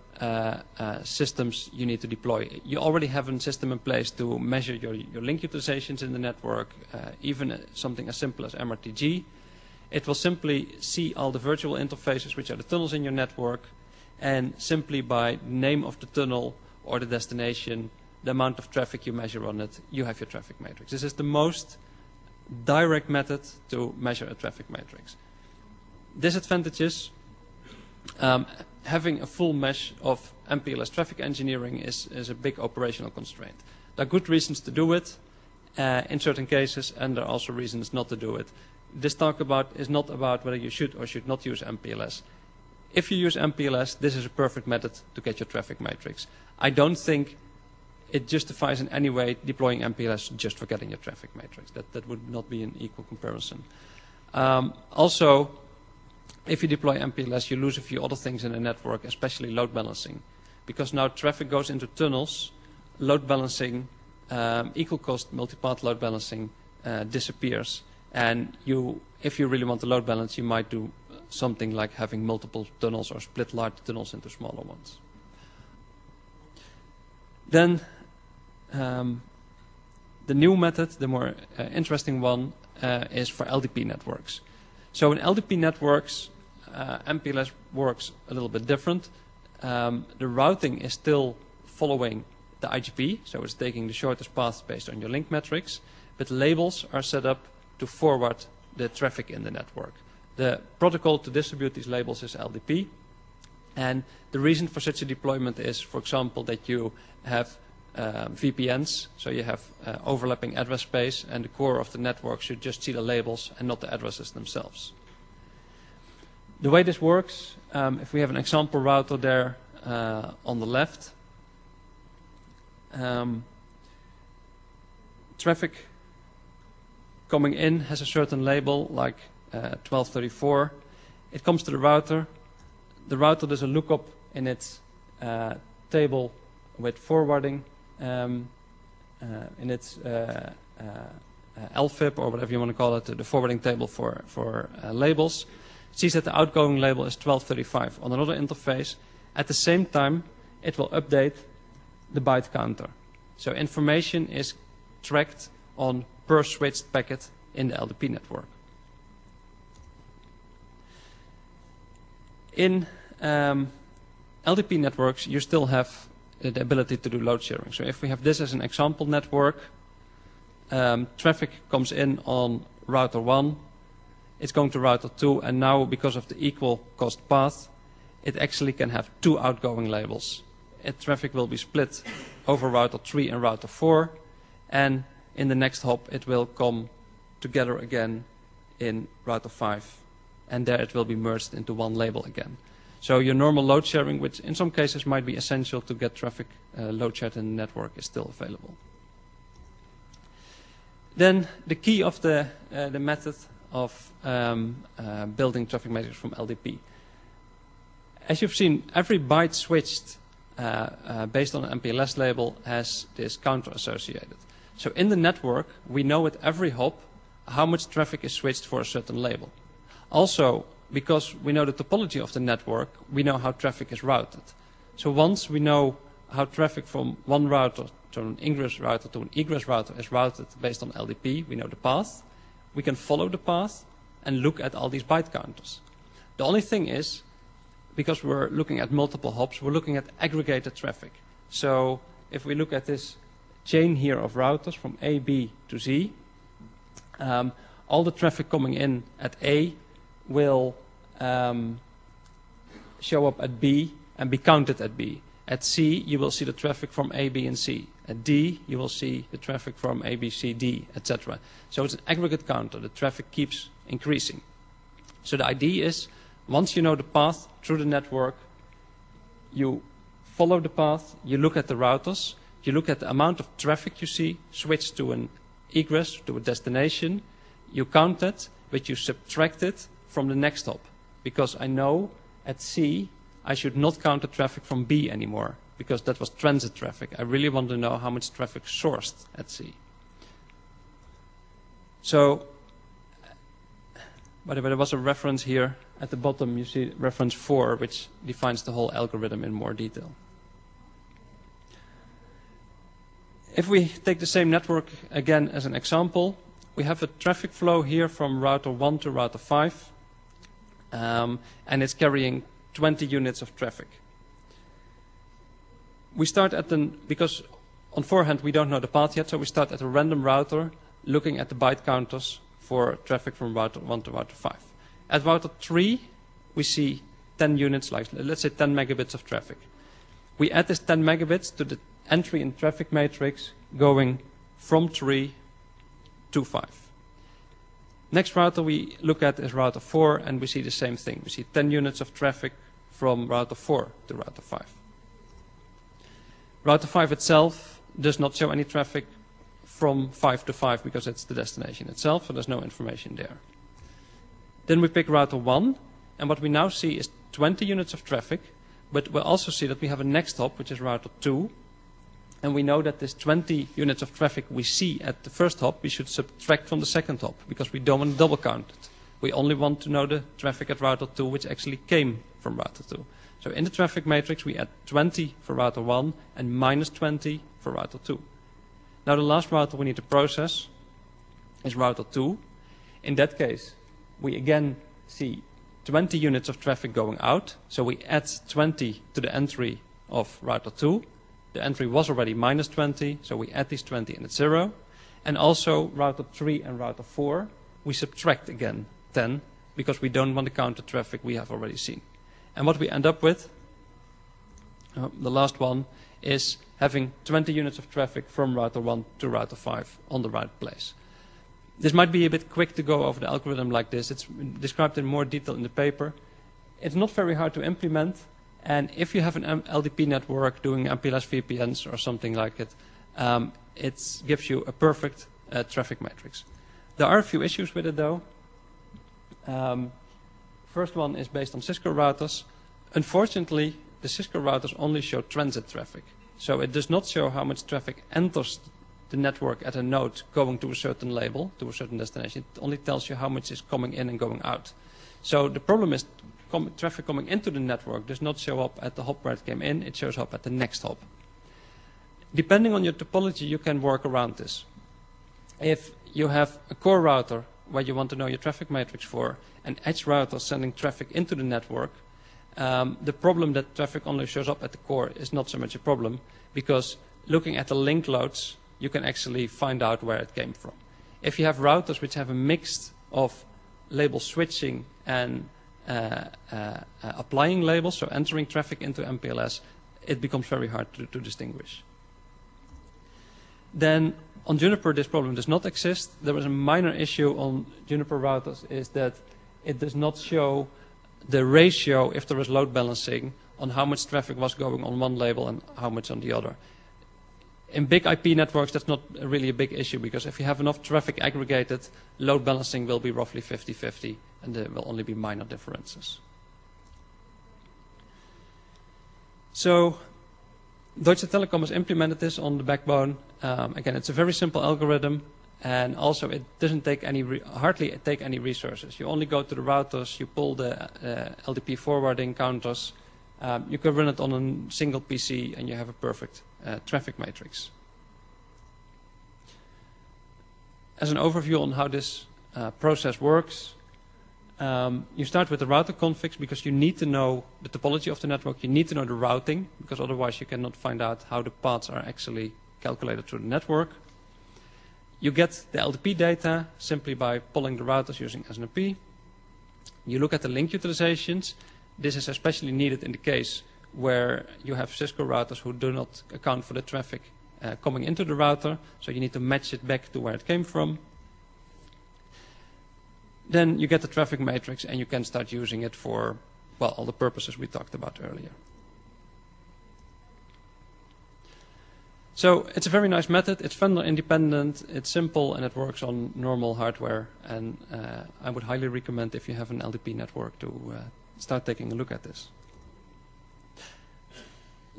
systems you need to deploy. You already have a system in place to measure your link utilizations in the network, even something as simple as MRTG. It will simply see all the virtual interfaces, which are the tunnels in your network, and simply by the name of the tunnel or the destination, the amount of traffic you measure on it, you have your traffic matrix. This is the most direct method to measure a traffic matrix. Disadvantages, having a full mesh of MPLS traffic engineering is a big operational constraint. There are good reasons to do it in certain cases, and there are also reasons not to do it. This talk is not about whether you should or should not use MPLS. If you use MPLS, this is a perfect method to get your traffic matrix. I don't think it justifies in any way deploying MPLS just for getting your traffic matrix. That would not be an equal comparison. Also, if you deploy MPLS, you lose a few other things in the network, especially load balancing. Because now traffic goes into tunnels, load balancing, equal cost multipath load balancing disappears. And if you really want to load balance, you might do something like having multiple tunnels or split large tunnels into smaller ones. Then the new method, the more interesting one, is for LDP networks. So in LDP networks, MPLS works a little bit different. The routing is still following the IGP, so it's taking the shortest path based on your link metrics, but labels are set up to forward the traffic in the network. The protocol to distribute these labels is LDP, and the reason for such a deployment is, for example, that you have VPNs, so you have overlapping address space, and the core of the network should just see the labels and not the addresses themselves. The way this works, if we have an example router there on the left, traffic coming in has a certain label like 1234. It comes to the router. The router does a lookup in its table with forwarding in its LFIP, or whatever you want to call it, the forwarding table for labels. It sees that the outgoing label is 1235 on another interface. At the same time, it will update the byte counter. So information is tracked on per switched packet in the LDP network. In LDP networks, you still have the ability to do load sharing. So if we have this as an example network, traffic comes in on router 1, it's going to router 2, and now because of the equal cost path, it actually can have 2 outgoing labels. Traffic will be split over router 3 and router 4, and in the next hop it will come together again in router 5, and there it will be merged into one label again. So your normal load sharing, which in some cases might be essential to get traffic load shared in the network, is still available. Then the key of the method of building traffic matrix from LDP. As you've seen, every byte switched based on an MPLS label has this counter associated. So in the network, we know at every hop how much traffic is switched for a certain label. Also, because we know the topology of the network, we know how traffic is routed. So once we know how traffic from one router to an ingress router to an egress router is routed based on LDP, we know the path, we can follow the path and look at all these byte counters. The only thing is, because we're looking at multiple hops, we're looking at aggregated traffic. So if we look at this chain here of routers from A, B to Z, all the traffic coming in at A will show up at B and be counted at B. At C, you will see the traffic from A, B, and C. At D, you will see the traffic from A, B, C, D, etc. So it's an aggregate counter. The traffic keeps increasing. So the idea is, once you know the path through the network, you follow the path, you look at the routers, you look at the amount of traffic you see, switch to an egress, to a destination, you count it, but you subtract it from the next hop. Because I know at C, I should not count the traffic from B anymore, because that was transit traffic. I really want to know how much traffic sourced at C. So, by the way, there was a reference here at the bottom. You see reference 4, which defines the whole algorithm in more detail. If we take the same network again as an example, we have a traffic flow here from router 1 to router 5, and it's carrying 20 units of traffic. We start at because on forehand we don't know the path yet, so we start at a random router looking at the byte counters for traffic from router 1 to router 5. At router 3, we see 10 units, like let's say 10 megabits of traffic. We add this 10 megabits to the entry in traffic matrix going from 3 to 5. Next router we look at is router 4, and we see the same thing. We see 10 units of traffic from router 4 to router 5. Router 5 itself does not show any traffic from 5 to 5 because it's the destination itself, so there's no information there. Then we pick router 1, and what we now see is 20 units of traffic, but we'll also see that we have a next hop, which is router 2, and we know that this 20 units of traffic we see at the first hop, we should subtract from the second hop, because we don't want to double count it. We only want to know the traffic at router 2, which actually came from router 2. So in the traffic matrix, we add 20 for router 1 and minus 20 for router 2. Now the last router we need to process is router 2. In that case, we again see 20 units of traffic going out. So we add 20 to the entry of router 2. The entry was already minus 20, so we add these 20 and it's 0. And also router 3 and router 4, we subtract again 10 because we don't want to count the traffic we have already seen. And what we end up with, the last one, is having 20 units of traffic from router 1 to router 5 on the right place. This might be a bit quick to go over the algorithm like this. It's described in more detail in the paper. It's not very hard to implement. And if you have an LDP network doing MPLS VPNs or something like it, it gives you a perfect traffic matrix. There are a few issues with it though. First one is based on Cisco routers. Unfortunately, the Cisco routers only show transit traffic. So it does not show how much traffic enters the network at a node going to a certain label, to a certain destination. It only tells you how much is coming in and going out. So the problem is traffic coming into the network does not show up at the hop where it came in, it shows up at the next hop. Depending on your topology, you can work around this. If you have a core router where you want to know your traffic matrix for, an edge router sending traffic into the network, the problem that traffic only shows up at the core is not so much a problem, because looking at the link loads, you can actually find out where it came from. If you have routers which have a mix of label switching and applying labels, so entering traffic into MPLS, it becomes very hard to distinguish. Then on Juniper, this problem does not exist. There was a minor issue on Juniper routers, is that it does not show the ratio, if there was load balancing, on how much traffic was going on one label and how much on the other. In big IP networks, that's not really a big issue, because if you have enough traffic aggregated, load balancing will be roughly 50-50, and there will only be minor differences. So Deutsche Telekom has implemented this on the backbone. Again, it's a very simple algorithm, and also it doesn't take hardly take any resources. You only go to the routers, you pull the LDP forwarding counters, you can run it on a single PC, and you have a perfect traffic matrix. As an overview on how this process works, you start with the router configs, because you need to know the topology of the network, you need to know the routing, because otherwise you cannot find out how the paths are actually calculated through the network. You get the LDP data simply by pulling the routers using SNMP. You look at the link utilizations. This is especially needed in the case where you have Cisco routers who do not account for the traffic coming into the router, so you need to match it back to where it came from. Then you get the traffic matrix, and you can start using it for, well, all the purposes we talked about earlier. So it's a very nice method. It's vendor independent, it's simple, and it works on normal hardware. And I would highly recommend, if you have an LDP network, to start taking a look at this.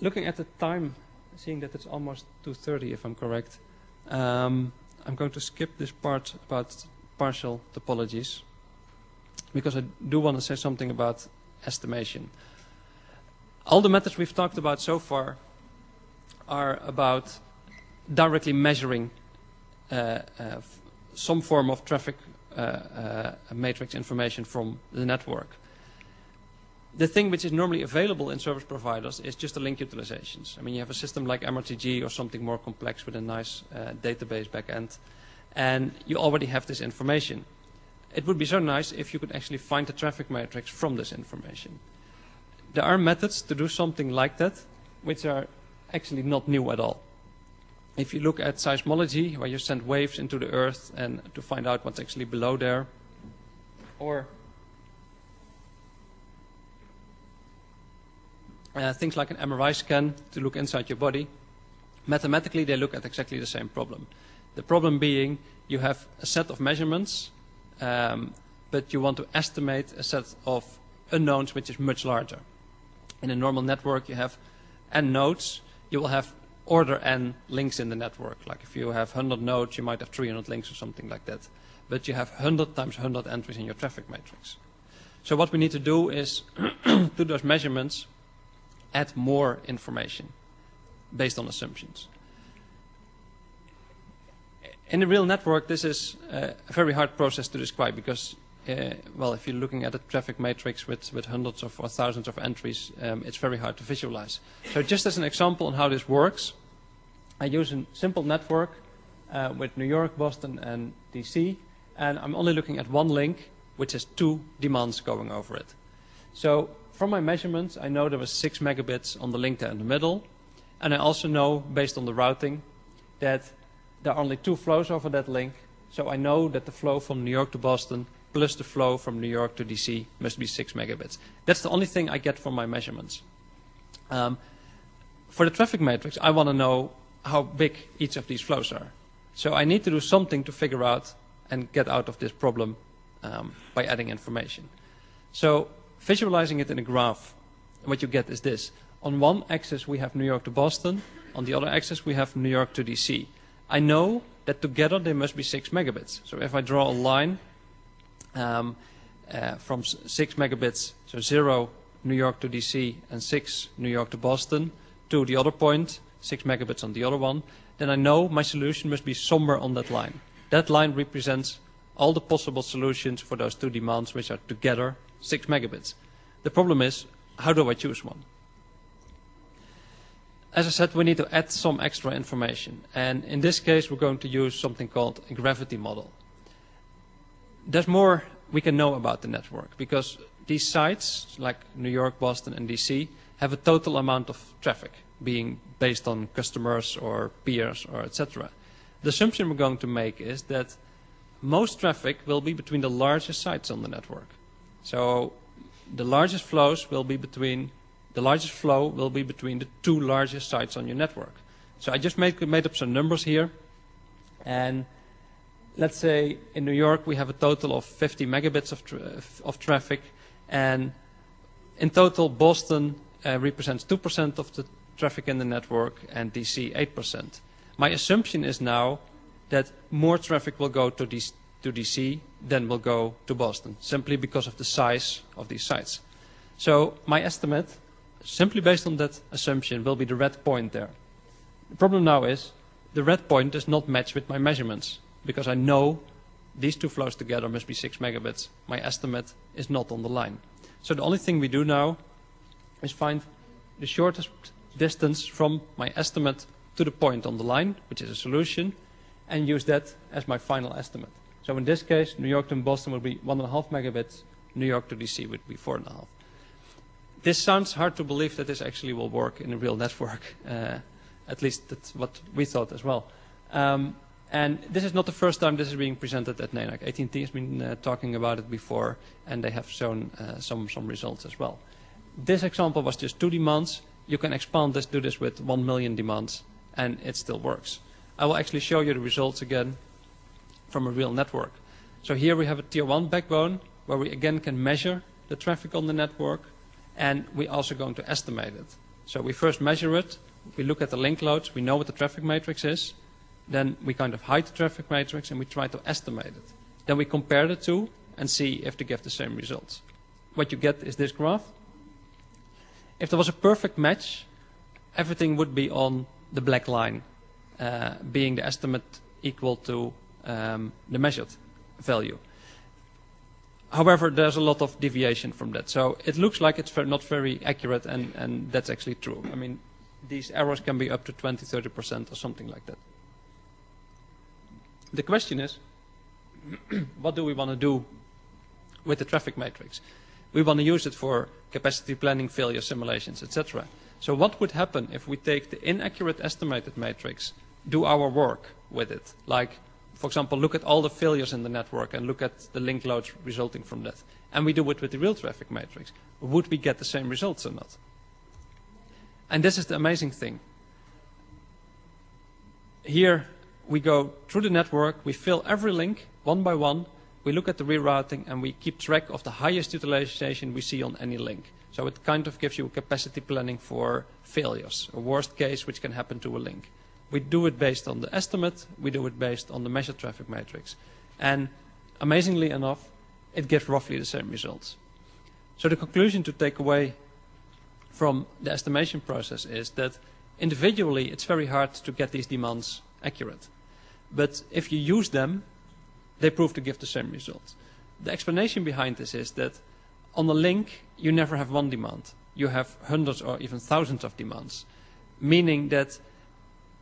Looking at the time, seeing that it's almost 2:30, if I'm correct, I'm going to skip this part about partial topologies, because I do want to say something about estimation. All the methods we've talked about so far are about directly measuring some form of traffic matrix information from the network. The thing which is normally available in service providers is just the link utilizations. I mean, you have a system like MRTG or something more complex with a nice database backend, and you already have this information. It would be so nice if you could actually find the traffic matrix from this information. There are methods to do something like that, which are actually not new at all. If you look at seismology, where you send waves into the earth and to find out what's actually below there, or things like an MRI scan to look inside your body, mathematically they look at exactly the same problem. The problem being, you have a set of measurements, but you want to estimate a set of unknowns which is much larger. In a normal network, you have n nodes. You will have order n links in the network. Like if you have 100 nodes, you might have 300 links or something like that. But you have 100 times 100 entries in your traffic matrix. So what we need to do is, to those measurements, add more information based on assumptions. In a real network, this is a very hard process to describe, because, well, if you're looking at a traffic matrix with hundreds of or thousands of entries, it's very hard to visualize. So just as an example on how this works, I use a simple network with New York, Boston, and DC, and I'm only looking at one link, which has 2 demands going over it. So from my measurements, I know there was 6 megabits on the link there in the middle, and I also know, based on the routing, that there are only 2 flows over that link, so I know that the flow from New York to Boston plus the flow from New York to DC must be 6 megabits. That's the only thing I get from my measurements. For the traffic matrix, I want to know how big each of these flows are. So I need to do something to figure out and get out of this problem by adding information. So visualizing it in a graph, what you get is this. On one axis, we have New York to Boston. On the other axis, we have New York to DC. I know that together they must be 6 megabits. So if I draw a line from 6 megabits, so 0 New York to DC and 6 New York to Boston, to the other point, 6 megabits on the other one, then I know my solution must be somewhere on that line. That line represents all the possible solutions for those 2 demands, which are together 6 megabits. The problem is, how do I choose one? As I said, we need to add some extra information. And in this case, we're going to use something called a gravity model. There's more we can know about the network, because these sites, like New York, Boston, and DC, have a total amount of traffic being based on customers or peers or etc. The assumption we're going to make is that most traffic will be between the largest sites on the network. So the largest flow will be between the two largest sites on your network. So I just made up some numbers here, and let's say in New York we have a total of 50 megabits of traffic, and in total Boston represents 2% of the traffic in the network and DC 8%. My assumption is now that more traffic will go to DC than will go to Boston, simply because of the size of these sites. So my estimate, simply based on that assumption, will be the red point there. The problem now is the red point does not match with my measurements, because I know these two flows together must be 6 megabits. My estimate is not on the line. So the only thing we do now is find the shortest distance from my estimate to the point on the line, which is a solution, and use that as my final estimate. So in this case, New York to Boston would be 1.5 megabits, New York to DC would be 4.5. This sounds hard to believe that this actually will work in a real network. At least that's what we thought as well. And this is not the first time this is being presented at NANAC. AT&T has been talking about it before, and they have shown some results as well. This example was just 2 demands. You can expand this, do this with 1 million demands, and it still works. I will actually show you the results again from a real network. So here we have a tier 1 backbone, where we again can measure the traffic on the network, and we're also going to estimate it. So we first measure it, we look at the link loads, we know what the traffic matrix is, then we kind of hide the traffic matrix and we try to estimate it. Then we compare the two and see if they give the same results. What you get is this graph. If there was a perfect match, everything would be on the black line, being the estimate equal to the measured value. However, there's a lot of deviation from that. So it looks like it's not very accurate, and that's actually true. I mean, these errors can be up to 20-30% or something like that. The question is, what do we want to do with the traffic matrix? We want to use it for capacity planning, failure simulations, etc. So what would happen if we take the inaccurate estimated matrix, do our work with it? Like, for example, look at all the failures in the network and look at the link loads resulting from that. And we do it with the real traffic matrix. Would we get the same results or not? And this is the amazing thing. Here we go through the network, we fill every link one by one, we look at the rerouting, and we keep track of the highest utilization we see on any link. So it kind of gives you capacity planning for failures, a worst case which can happen to a link. We do it based on the estimate, we do it based on the measured traffic matrix. And amazingly enough, it gives roughly the same results. So the conclusion to take away from the estimation process is that individually it's very hard to get these demands accurate. But if you use them, they prove to give the same results. The explanation behind this is that on a link, you never have one demand. You have hundreds or even thousands of demands, meaning that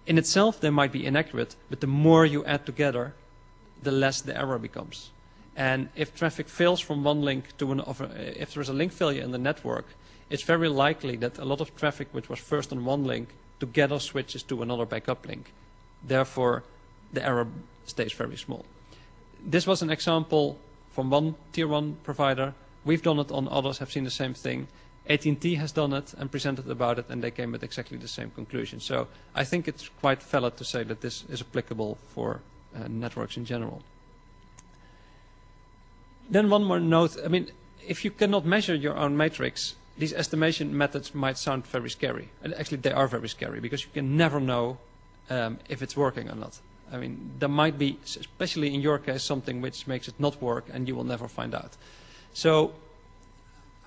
in itself they might be inaccurate, but the more you add together, the less the error becomes. And if traffic fails from one link to another, if there is a link failure in the network, it's very likely that a lot of traffic which was first on one link together switches to another backup link. Therefore, the error stays very small. This was an example from one tier 1 provider. We've done it on others, have seen the same thing. AT&T has done it and presented about it, and they came with exactly the same conclusion. So I think it's quite valid to say that this is applicable for networks in general. Then one more note. I mean, if you cannot measure your own matrix, these estimation methods might sound very scary. And actually, they are very scary because you can never know if it's working or not. I mean, there might be, especially in your case, something which makes it not work and you will never find out. So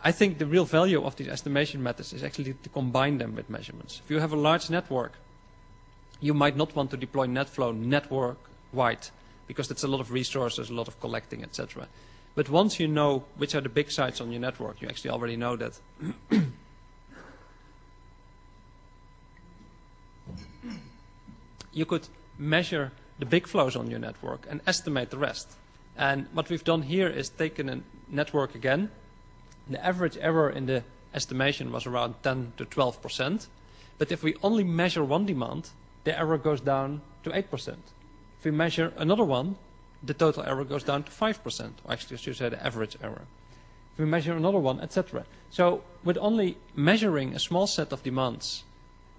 I think the real value of these estimation methods is actually to combine them with measurements. If you have a large network, you might not want to deploy NetFlow network-wide because it's a lot of resources, a lot of collecting, etc. But once you know which are the big sites on your network, you actually already know that. You could measure the big flows on your network and estimate the rest. And what we've done here is taken a network again. The average error in the estimation was around 10 to 12%. But if we only measure one demand, the error goes down to 8%. If we measure another one, the total error goes down to 5%, or actually I should say the average error. if we measure another one, etc. So with only measuring a small set of demands,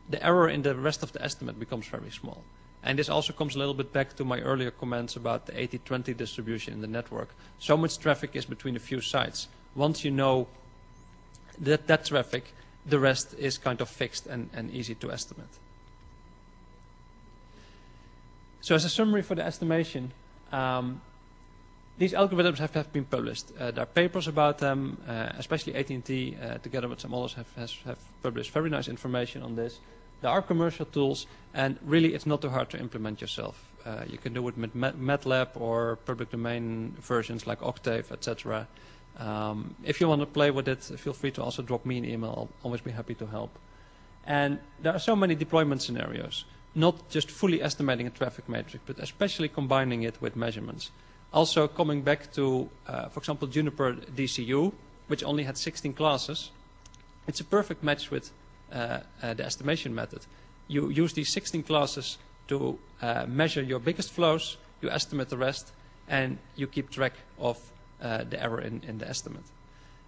the error in the rest of the estimate becomes very small. And this also comes a little bit back to my earlier comments about the 80-20 distribution in the network. So much traffic is between a few sites. Once you know that traffic, the rest is kind of fixed and easy to estimate. So as a summary for the estimation, these algorithms have been published. There are papers about them, especially AT&T, together with some others, have published very nice information on this. There are commercial tools, and really it's not too hard to implement yourself. You can do it with MATLAB or public domain versions like Octave, etc. If you want to play with it, feel free to also drop me an email. I'll always be happy to help. And there are so many deployment scenarios, not just fully estimating a traffic matrix, but especially combining it with measurements. Also coming back to, for example, Juniper DCU, which only had 16 classes, it's a perfect match with the estimation method. You use these 16 classes to measure your biggest flows, you estimate the rest, and you keep track of the error in the estimate.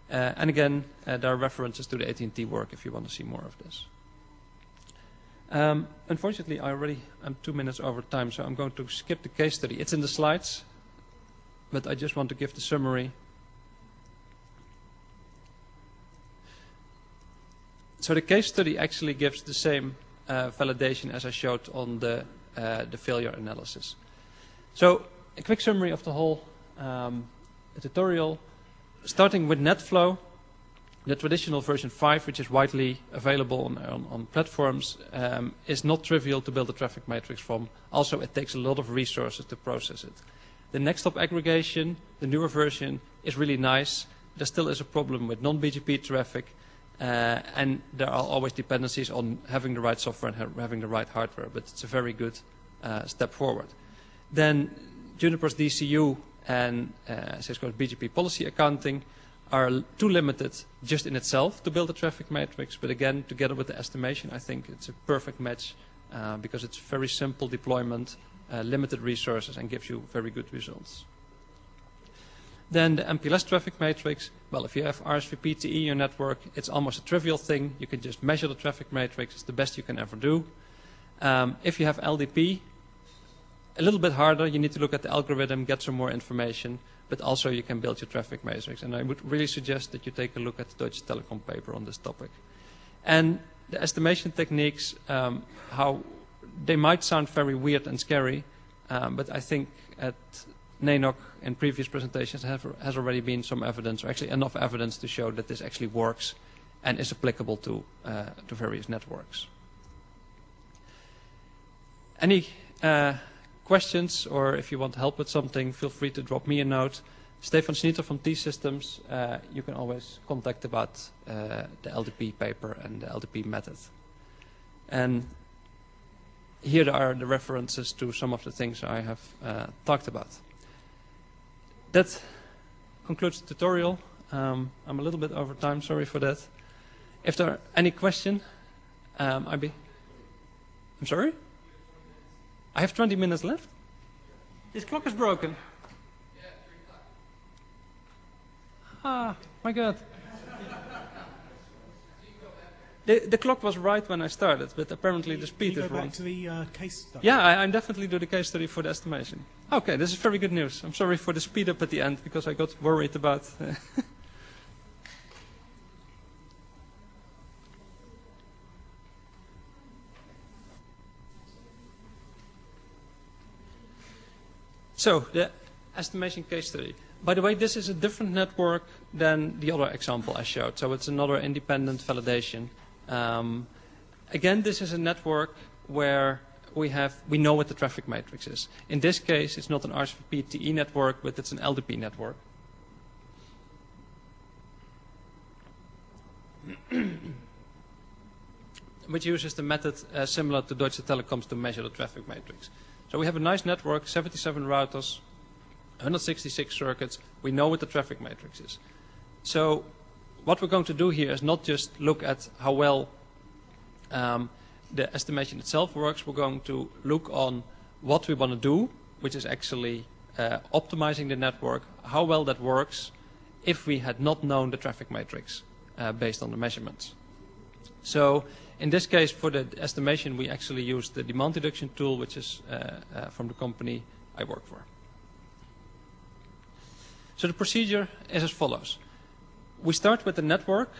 And again, there are references to the AT&T work if you want to see more of this. Unfortunately, I'm 2 minutes over time, so I'm going to skip the case study. It's in the slides, but I just want to give the summary. So the case study actually gives the same validation as I showed on the failure analysis. So a quick summary of the whole tutorial, starting with NetFlow. The traditional version 5, which is widely available on platforms, is not trivial to build a traffic matrix from. Also, it takes a lot of resources to process it. The NextHop aggregation, the newer version, is really nice. There still is a problem with non-BGP traffic, and there are always dependencies on having the right software and having the right hardware, but it's a very good step forward. Then Juniper's DCU and Cisco's BGP Policy Accounting are too limited just in itself to build a traffic matrix, but again, together with the estimation, I think it's a perfect match because it's very simple deployment, limited resources, and gives you very good results. Then the MPLS traffic matrix, well, if you have RSVP TE in your network, it's almost a trivial thing. You can just measure the traffic matrix. It's the best you can ever do. If you have LDP, a little bit harder. You need to look at the algorithm, get some more information, but also you can build your traffic matrix. And I would really suggest that you take a look at the Deutsche Telekom paper on this topic. And the estimation techniques, how they might sound very weird and scary, but I think at NANOC in previous presentations has already been some evidence, or actually enough evidence to show that this actually works and is applicable to various networks. Any questions, or if you want help with something, feel free to drop me a note. Stefan Schnieter from T-Systems, you can always contact about the LDP paper and the LDP method. And here are the references to some of the things I have talked about. That concludes the tutorial. I'm a little bit over time, sorry for that. If there are any questions, I'm sorry? I have 20 minutes left? This clock is broken. Yeah, 3 o'clock. Ah, my God. The clock was right when I started, but apparently the speed is wrong. Can you go back to the case study? Yeah, I definitely do the case study for the estimation. Okay, this is very good news. I'm sorry for the speed up at the end, because I got worried about... So, the estimation case study. By the way, this is a different network than the other example I showed. So it's another independent validation. Again, this is a network where we know what the traffic matrix is. In this case, it's not an RSVP TE network, but it's an LDP network. Which uses the method similar to Deutsche Telekom's to measure the traffic matrix. So we have a nice network, 77 routers, 166 circuits. We know what the traffic matrix is. So what we're going to do here is not just look at how well the estimation itself works. We're going to look on what we want to do, which is actually optimizing the network, how well that works if we had not known the traffic matrix based on the measurements. So in this case, for the estimation, we actually used the demand deduction tool, which is from the company I work for. So the procedure is as follows. We start with the network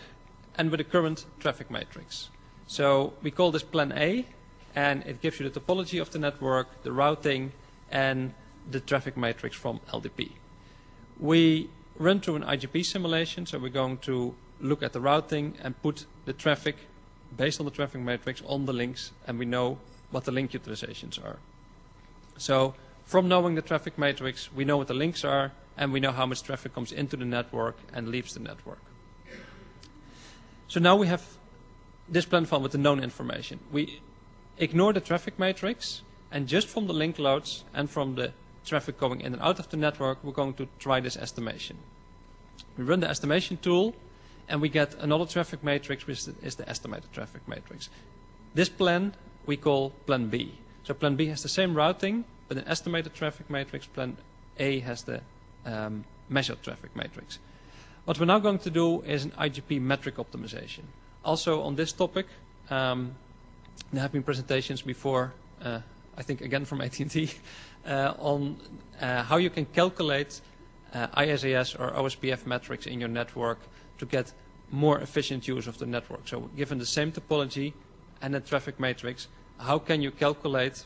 and with the current traffic matrix. So we call this plan A, and it gives you the topology of the network, the routing, and the traffic matrix from LDP. We run through an IGP simulation, so we're going to look at the routing and put the traffic based on the traffic matrix on the links, and we know what the link utilizations are. So from knowing the traffic matrix, we know what the links are, and we know how much traffic comes into the network and leaves the network. So now we have this plan file with the known information. We ignore the traffic matrix, and just from the link loads and from the traffic going in and out of the network, we're going to try this estimation. We run the estimation tool, and we get another traffic matrix, which is the estimated traffic matrix. This plan we call plan B. So plan B has the same routing, but an estimated traffic matrix. Plan A has the measured traffic matrix. What we're now going to do is an IGP metric optimization. Also on this topic, there have been presentations before, I think again from AT&T, on how you can calculate ISAS or OSPF metrics in your network to get more efficient use of the network. So given the same topology and the traffic matrix, how can you calculate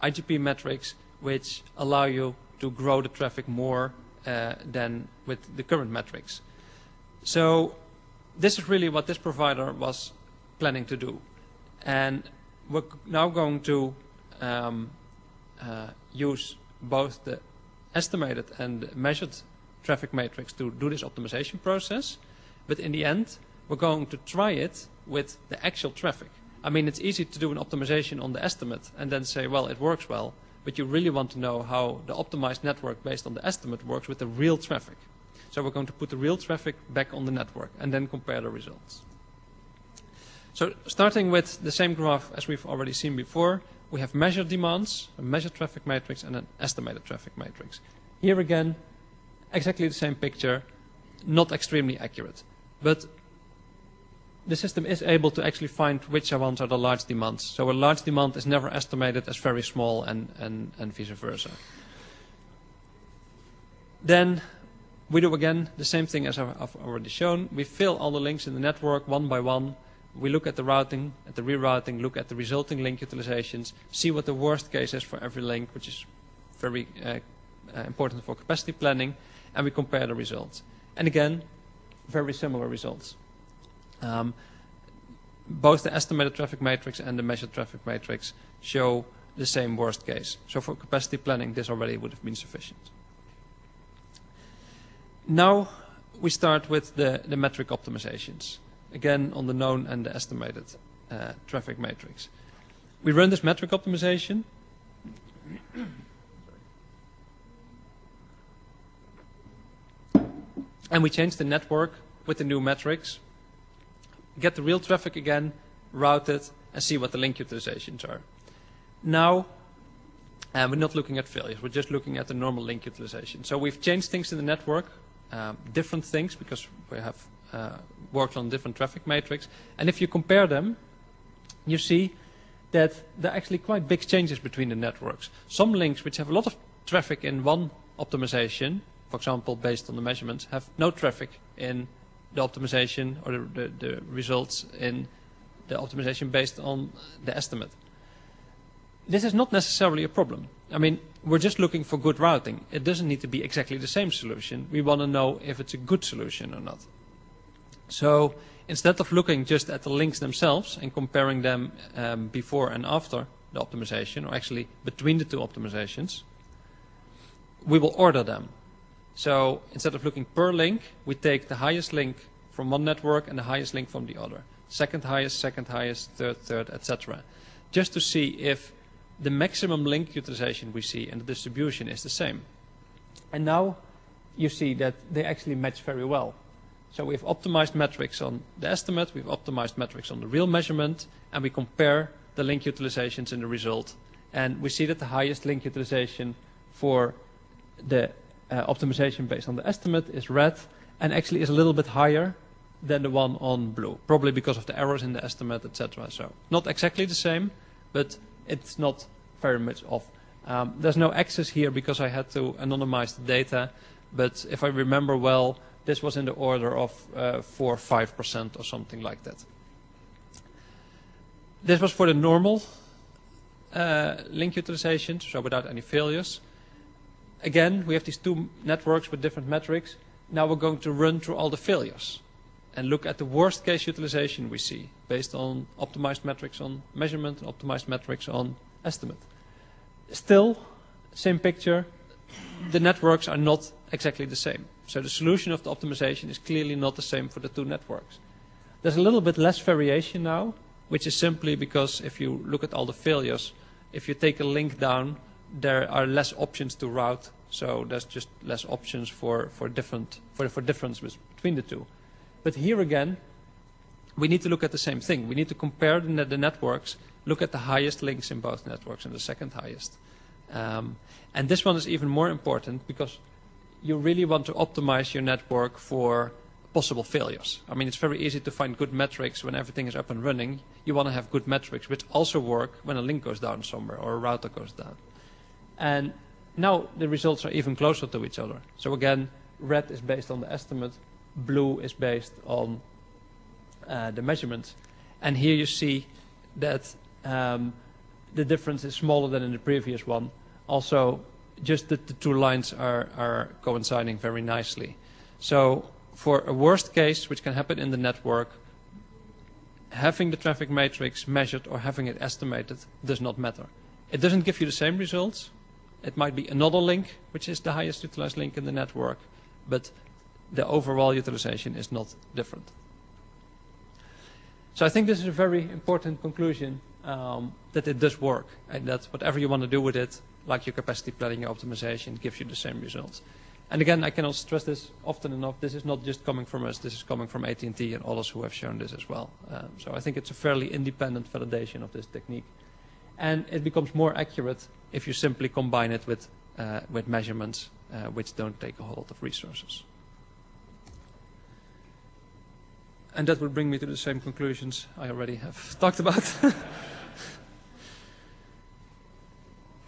IGP metrics which allow you to grow the traffic more than with the current metrics? So this is really what this provider was planning to do. And we're now going to use both the estimated and measured traffic matrix to do this optimization process. But in the end, we're going to try it with the actual traffic. I mean, it's easy to do an optimization on the estimate and then say, well, it works well. But you really want to know how the optimized network based on the estimate works with the real traffic. So we're going to put the real traffic back on the network and then compare the results. So starting with the same graph as we've already seen before, we have measured demands, a measured traffic matrix, and an estimated traffic matrix. Here again, exactly the same picture, not extremely accurate. But the system is able to actually find which ones are the large demands. So a large demand is never estimated as very small and vice versa. Then we do again the same thing as I've already shown. We fill all the links in the network one by one. We look at the routing, at the rerouting, look at the resulting link utilizations, see what the worst case is for every link, which is very important for capacity planning, and we compare the results. And again, very similar results. Both the estimated traffic matrix and the measured traffic matrix show the same worst case. So for capacity planning, this already would have been sufficient. Now we start with the metric optimizations. Again, on the known and the estimated traffic matrix. We run this metric optimization. And we change the network with the new metrics. Get the real traffic again, route it, and see what the link utilizations are. Now, we're not looking at failures. We're just looking at the normal link utilization. So we've changed things in the network, different things, because we have worked on different traffic matrix. And if you compare them, you see that there are actually quite big changes between the networks. Some links which have a lot of traffic in one optimization, for example, based on the measurements, have no traffic in the optimization or the results in the optimization based on the estimate. This is not necessarily a problem. I mean, we're just looking for good routing. It doesn't need to be exactly the same solution. We want to know if it's a good solution or not. So instead of looking just at the links themselves and comparing them before and after the optimization, or actually between the two optimizations, we will order them. So instead of looking per link, we take the highest link from one network and the highest link from the other. Second highest, third, etc. Just to see if the maximum link utilization we see and the distribution is the same. And now you see that they actually match very well. So we've optimized metrics on the estimate, we've optimized metrics on the real measurement, and we compare the link utilizations in the result. And we see that the highest link utilization for the optimization based on the estimate is red, and actually is a little bit higher than the one on blue, probably because of the errors in the estimate, etc. So not exactly the same, but it's not very much off. There's no axis here because I had to anonymize the data, but if I remember well, this was in the order of 4 or 5% or something like that. This was for the normal link utilization, so without any failures. Again, we have these two networks with different metrics. Now we're going to run through all the failures and look at the worst case utilization we see based on optimized metrics on measurement and optimized metrics on estimate. Still, same picture, the networks are not exactly the same. So the solution of the optimization is clearly not the same for the two networks. There's a little bit less variation now, which is simply because if you look at all the failures, if you take a link down, there are less options to route, so there's just less options for differences between the two. But here again, we need to look at the same thing. We need to compare the networks, look at the highest links in both networks and the second highest. And this one is even more important because you really want to optimize your network for possible failures. I mean, it's very easy to find good metrics when everything is up and running. You want to have good metrics which also work when a link goes down somewhere or a router goes down. And now the results are even closer to each other. So again, red is based on the estimate, blue is based on the measurements. And here you see that the difference is smaller than in the previous one. Also, just that the two lines are coinciding very nicely. So for a worst case, which can happen in the network, having the traffic matrix measured or having it estimated does not matter. It doesn't give you the same results. It might be another link, which is the highest utilized link in the network, but the overall utilization is not different. So I think this is a very important conclusion, that it does work, and that whatever you want to do with it, like your capacity planning, your optimization, gives you the same results. And again, I cannot stress this often enough. This is not just coming from us. This is coming from AT&T and others who have shown this as well. So I think it's a fairly independent validation of this technique. And it becomes more accurate if you simply combine it with measurements which don't take a whole lot of resources. And that would bring me to the same conclusions I already have talked about.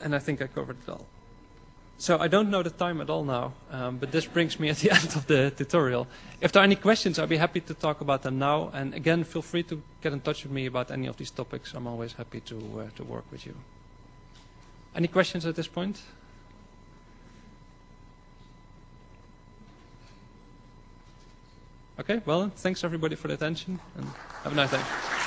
And I think I covered it all. So I don't know the time at all now, but this brings me at the end of the tutorial. If there are any questions, I'll be happy to talk about them now. And again, feel free to get in touch with me about any of these topics. I'm always happy to work with you. Any questions at this point? Okay, well, thanks everybody for the attention, and have a nice day.